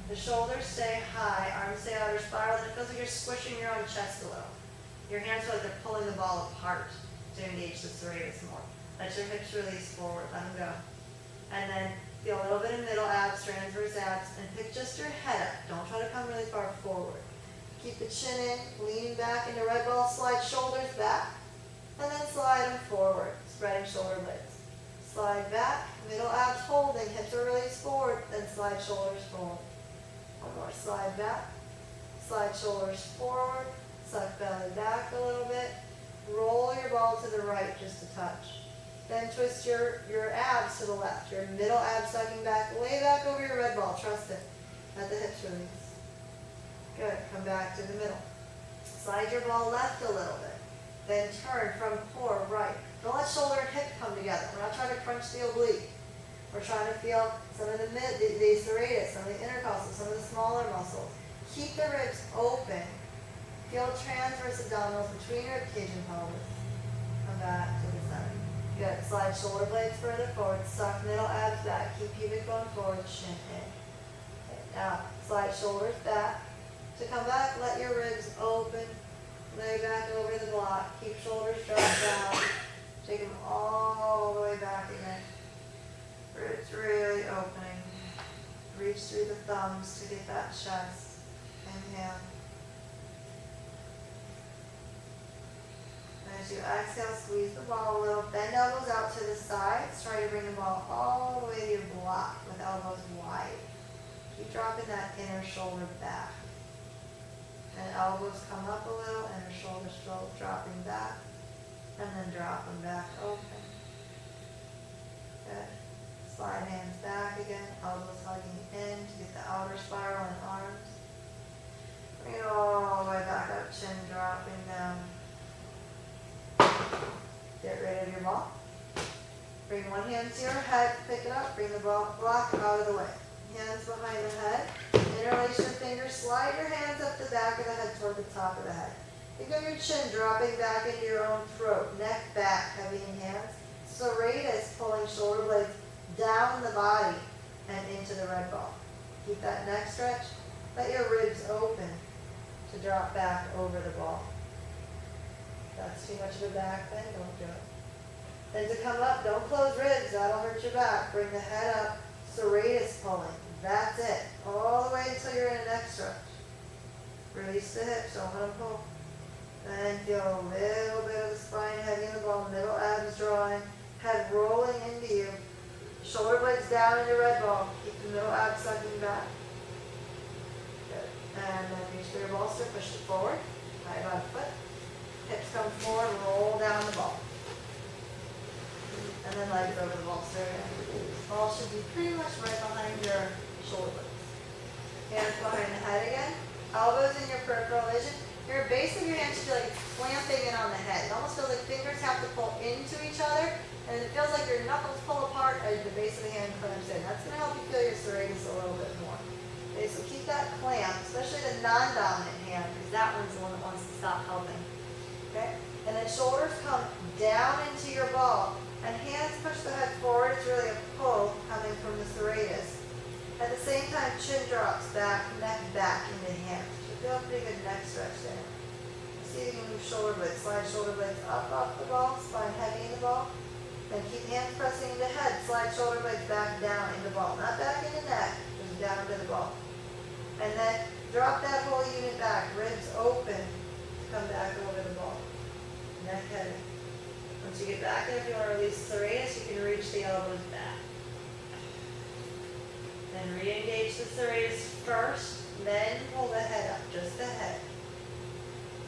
The shoulders stay high, arms stay outer spiral, and it feels like you're squishing your own chest a little. Your hands feel like they're pulling the ball apart to engage the serratus more. Let your hips release forward, let them go. And then feel a little bit of middle abs, transverse abs, and pick just your head up. Don't try to come really far forward. Keep the chin in, lean back into red ball, slide shoulders back, and then slide them forward, spreading shoulder blades. Slide back, middle abs holding, hips are released forward, then slide shoulders forward. One more, slide back, slide shoulders forward, suck belly back a little bit, roll your ball to the right just a touch. Then twist your abs to the left, your middle abs sucking back, way back over your red ball, trust it. Let the hips release. Good, come back to the middle. Slide your ball left a little bit, then turn from core right. Don't let shoulder and hip come together. We're not trying to crunch the oblique. We're trying to feel some of the serratus, some of the intercostals, some of the smaller muscles. Keep the ribs open. Feel transverse abdominals between your rib cage and pelvis. Come back to the center. Good. Slide shoulder blades further forward. Suck middle abs back. Keep pubic bone forward. Chin in. Okay. Now, slide shoulders back. To come back, let your ribs open. Lay back over the block. Keep shoulders drop down. Take them all the way back again. Ribs really opening. Reach through the thumbs to get that chest. Inhale. As you exhale, squeeze the ball a little. Bend elbows out to the sides. Try to bring the ball all the way to your block with elbows wide. Keep dropping that inner shoulder back. And elbows come up a little, inner shoulder dropping back. And then drop them back open. Good. Slide hands back again. Elbows hugging in to get the outer spiral and arms. Bring it all the way back up, chin dropping down. Get rid of your ball. Bring one hand to your head, pick it up, bring the block out of the way. Hands behind the head. Interlace your fingers, slide your hands up the back of the head toward the top of the head. Think of your chin dropping back into your own throat, neck back, heavy in hands. Serratus pulling shoulder blades down the body and into the red ball. Keep that neck stretch. Let your ribs open to drop back over the ball. If that's too much of a back bend, don't do it. Then to come up, don't close ribs, that'll hurt your back. Bring the head up, serratus pulling. That's it. All the way until you're in a neck stretch. Release the hips, don't let them pull. Then feel a little bit of the spine heavy in the ball, middle abs drawing, head rolling into you. Shoulder blades down into red ball. Keep the middle abs sucking back. Good. And then reach for your bolster, push it forward. High left foot. Hips come forward, roll down the ball. And then legs over the bolster. Ball should be pretty much right behind your shoulder blades. Hands behind the head again. Elbows in your peripheral vision. Your base of your hand should be like clamping in on the head. It almost feels like fingers have to pull into each other, and it feels like your knuckles pull apart as the base of the hand clamps in. That's going to help you feel your serratus a little bit more. Okay, so keep that clamp, especially the non-dominant hand, because that one's the one that wants to stop helping. Okay? And then shoulders come down into your ball, and hands push the head forward. It's really a pull coming from the serratus. At the same time, chin drops back, neck back into hands. Feel a pretty good neck stretch there. See if you can move shoulder blades. Slide shoulder blades up off the ball, spine heavy in the ball. Then keep hands pressing into head. Slide shoulder blades back down into ball. Not back into neck, just down to the ball. And then drop that whole unit back. Ribs open to come back over the ball. Neck heavy. Once you get back in, if you want to release the serratus, you can reach the elbows back. Then re-engage the serratus first. Then pull the head up, just the head.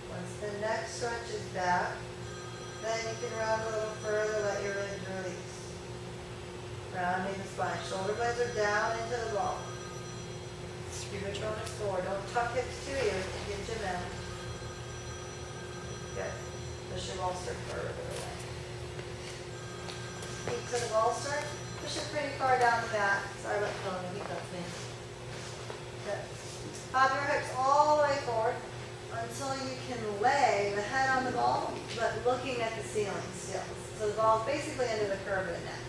Once the neck stretches back, then you can round a little further, let your ribs release. Rounding the spine. Shoulder blades are down into the ball. Pubic bone is forward. Don't tuck hips to you. Get your mouth. Good. Push your bolster further away. Feet to the bolster. Push it pretty far down the mat. Sorry about pulling. I think that's me. Good. Pop your hips all the way forward until you can lay the head on the ball, but looking at the ceiling still. So the ball is basically under the curve of the neck,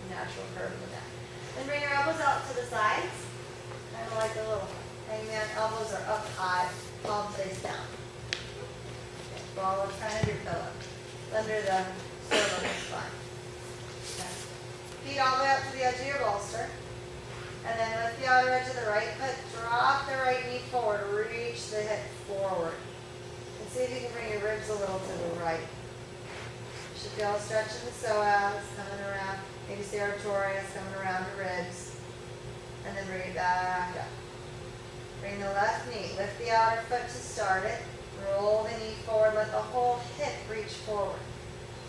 natural curve of the neck. Then bring your elbows out to the sides, kind of like a little hangman. Elbows are up high, palm face down. Okay, ball is kind of your pillow, under the cervical spine. Okay. Feet all the way up to the edge of your bolster. And then lift the outer edge of the right foot, drop the right knee forward, reach the hip forward. And see if you can bring your ribs a little to the right. You should feel a stretch in the psoas coming around, maybe serratorius coming around the ribs. And then bring it back up. Bring the left knee, lift the outer foot to start it, roll the knee forward, let the whole hip reach forward.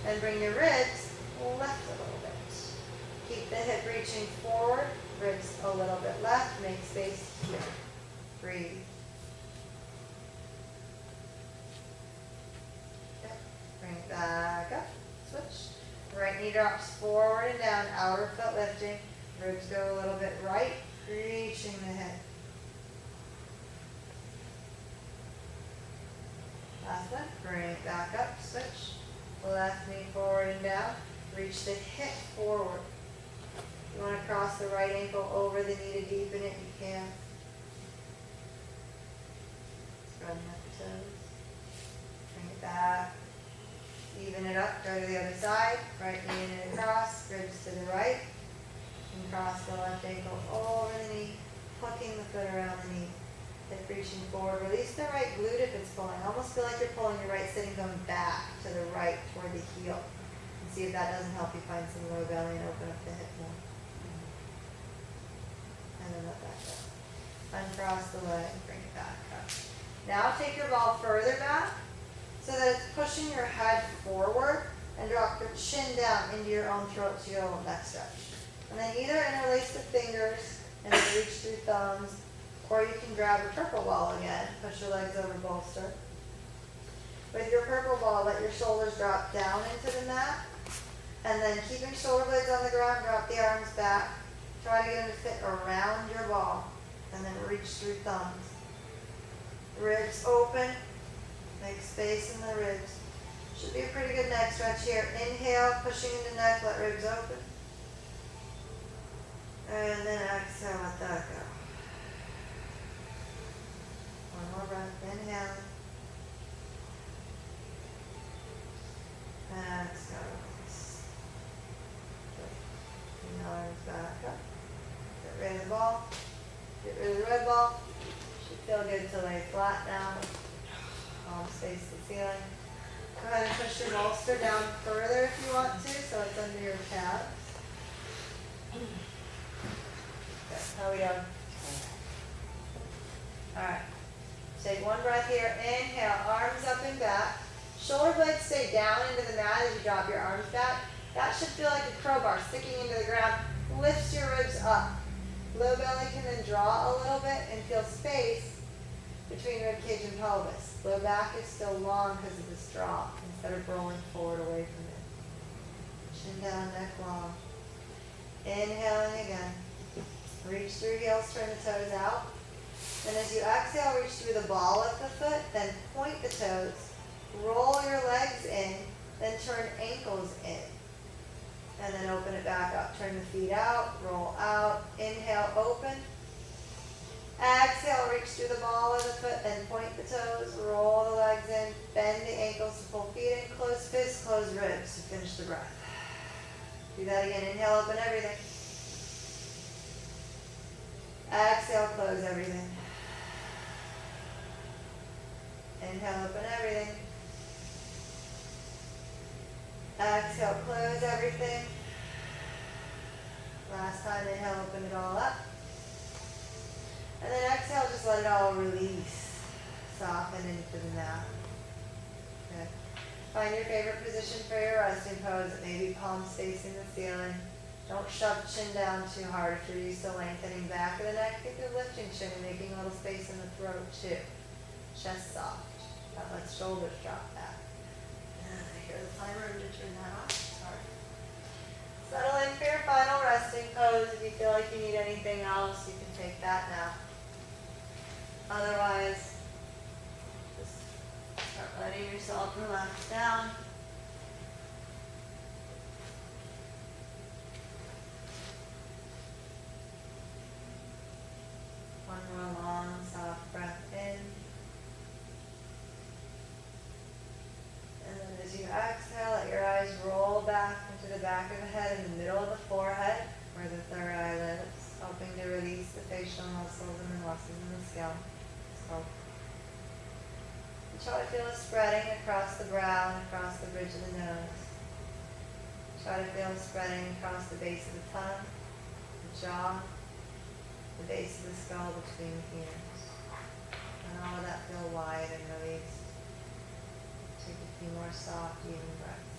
Then bring your ribs left a little bit. Keep the hip reaching forward. Ribs a little bit left, make space here. Breathe. Okay. Bring it back up, switch. Right knee drops forward and down, outer foot lifting. Ribs go a little bit right, reaching the hip. Last one, bring it back up, switch. Left knee forward and down, reach the hip forward. You want to cross the right ankle over the knee to deepen it, you can. Spreading out the toes. Bring it back. Even it up, go to the other side. Right knee in and across, ribs to the right. And cross the left ankle over the knee, plucking the foot around the knee. Hip reaching forward. Release the right glute if it's pulling. Almost feel like you're pulling your right sitting bone back to the right toward the heel. And see if that doesn't help you find some low belly and open up the hip more. And then let that go. Uncross the leg, bring it back up. Now take your ball further back so that it's pushing your head forward and drop your chin down into your own throat so your little neck stretch. And then either interlace the fingers and then reach through thumbs, or you can grab your purple ball again, push your legs over bolster. With your purple ball, let your shoulders drop down into the mat, and then keeping shoulder blades on the ground, drop the arms back. Try to get them to fit around your ball, and then reach through thumbs. Ribs open, Make space in the ribs. Should be a pretty good neck stretch here. Inhale, pushing into neck, let ribs open. And then exhale, let that go. One more breath, inhale. Exhale, release. Good. Now arms back up. Get rid of the ball. Get rid of the red ball. Should feel good to lay flat down. Palms face the ceiling. Go ahead and push your bolster down further if you want to, so it's under your calves. Good. How we doing? Alright. Take one breath here. Inhale, arms up and back. Shoulder blades stay down into the mat as you drop your arms back. That should feel like a crowbar sticking into the ground. Lift your ribs up. Low belly can then draw a little bit and feel space between rib cage and pelvis. Low back is still long because of this drop instead of rolling forward away from it. Chin down, neck long. Inhaling again. Reach through heels, turn the toes out. And as you exhale, reach through the ball of the foot, then point the toes. Roll your legs in, then turn ankles in. And then open it back up. Turn the feet out, roll out. Inhale, open. Exhale, reach through the ball of the foot, then point the toes, roll the legs in, bend the ankles to pull feet in, close fists, close ribs to finish the breath. Do that again. Inhale, open everything. Exhale, close everything. Inhale, open everything. Exhale, close everything. Last time, inhale, open it all up. And then exhale, just let it all release. Soften into the mat. Good. Find your favorite position for your resting pose. It may be palms facing the ceiling. Don't shove chin down too hard. If you're used to lengthening back of the neck, think of lifting chin and making a little space in the throat too. Chest soft. That lets shoulders drop back. And I hear the timer. I'm going to turn that off. Sorry. Settle in for your final resting pose. If you feel like you need anything else, you can take that now. Otherwise, just start letting yourself relax down. One more long, soft breath in. And then as you exhale, let your eyes roll back into the back of the head in the middle of the forehead, where the third eye lives, helping to release the facial muscles and the muscles in the scalp. Try to feel it spreading across the brow and across the bridge of the nose. Try to feel it spreading across the base of the tongue, the jaw, the base of the skull between the ears. And all of that feel wide and released. Take a few more soft, even breaths.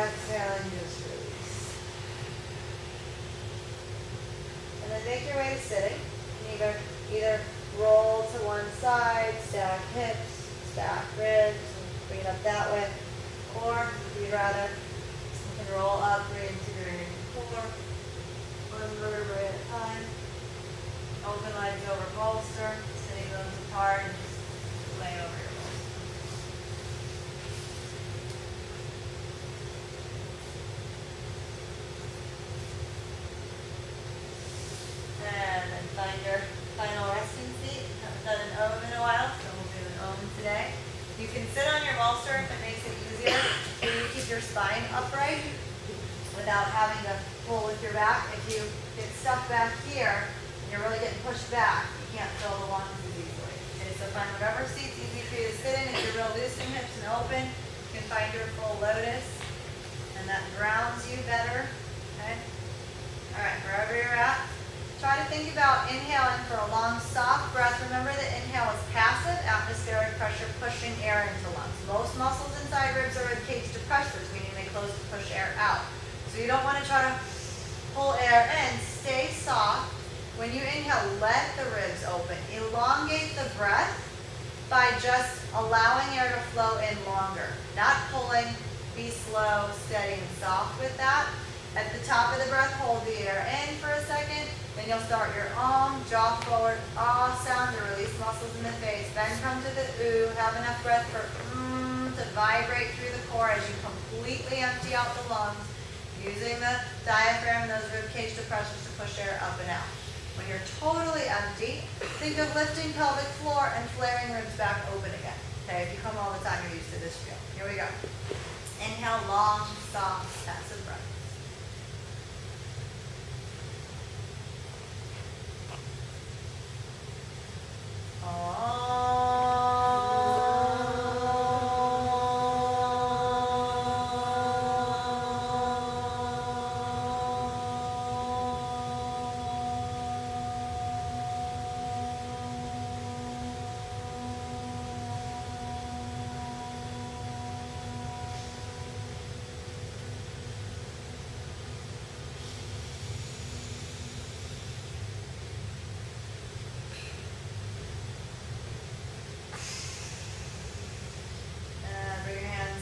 exhaling, just release. And then make your way to sitting. And either roll to one side, stack hips, stack ribs, and bring it up that way. Or, if you'd rather, you can roll up, reintegrating the core, one vertebrae at a time. Open legs over bolster, sitting bones apart, and just lay over your bolster. And then find your final resting seat. Haven't done an Om in a while, so we'll do an Om today. You can sit on your bolster if it makes it easier. So you keep your spine upright without having to pull with your back. If you get stuck back here and you're really getting pushed back, you can't fill the lungs as easily. Okay, so find whatever seat's easy for you to sit in. If you're real loose in hips and open, you can find your full lotus, and that grounds you better. Okay. All right, wherever you're at. Try to think about inhaling for a long, soft breath. Remember that inhale is passive, atmospheric pressure pushing air into lungs. Most muscles inside ribs are cage depressors, meaning they close to push air out. So you don't want to try to pull air in. Stay soft. When you inhale, let the ribs open. Elongate the breath by just allowing air to flow in longer. Not pulling. Be slow, steady, and soft with that. At the top of the breath, hold the air in for a second. Then you'll start your Om, jaw forward, ah sound to release muscles in the face. Then come to the oo. Have enough breath for to vibrate through the core as you completely empty out the lungs, using the diaphragm and those rib cage depressors to push air up and out. When you're totally empty, think of lifting pelvic floor and flaring ribs back open again. Okay, if you come all the time, you're used to this feel. Here we go. Inhale, long, soft, passive breath.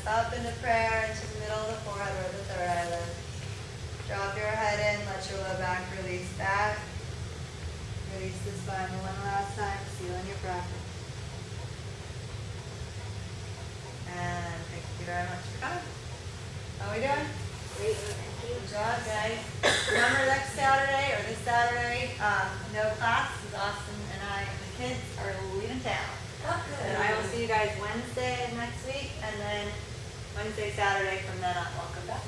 Up into prayer, into the middle of the forehead or the third eyelid. Drop your head in, let your low back release back. Release the spine one last time, sealing your practice. And thank you very much for coming. How are we doing? Great, thank you. Good job, guys. Remember next Saturday or this Saturday, no class, because Austin and I and the kids are leaving town. And I will see you guys Wednesday next week, and then Wednesday, Saturday from then on. Welcome back.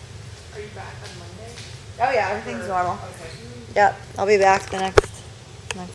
Are you back on Monday? Oh yeah, everything's normal. Okay. Yep, I'll be back the next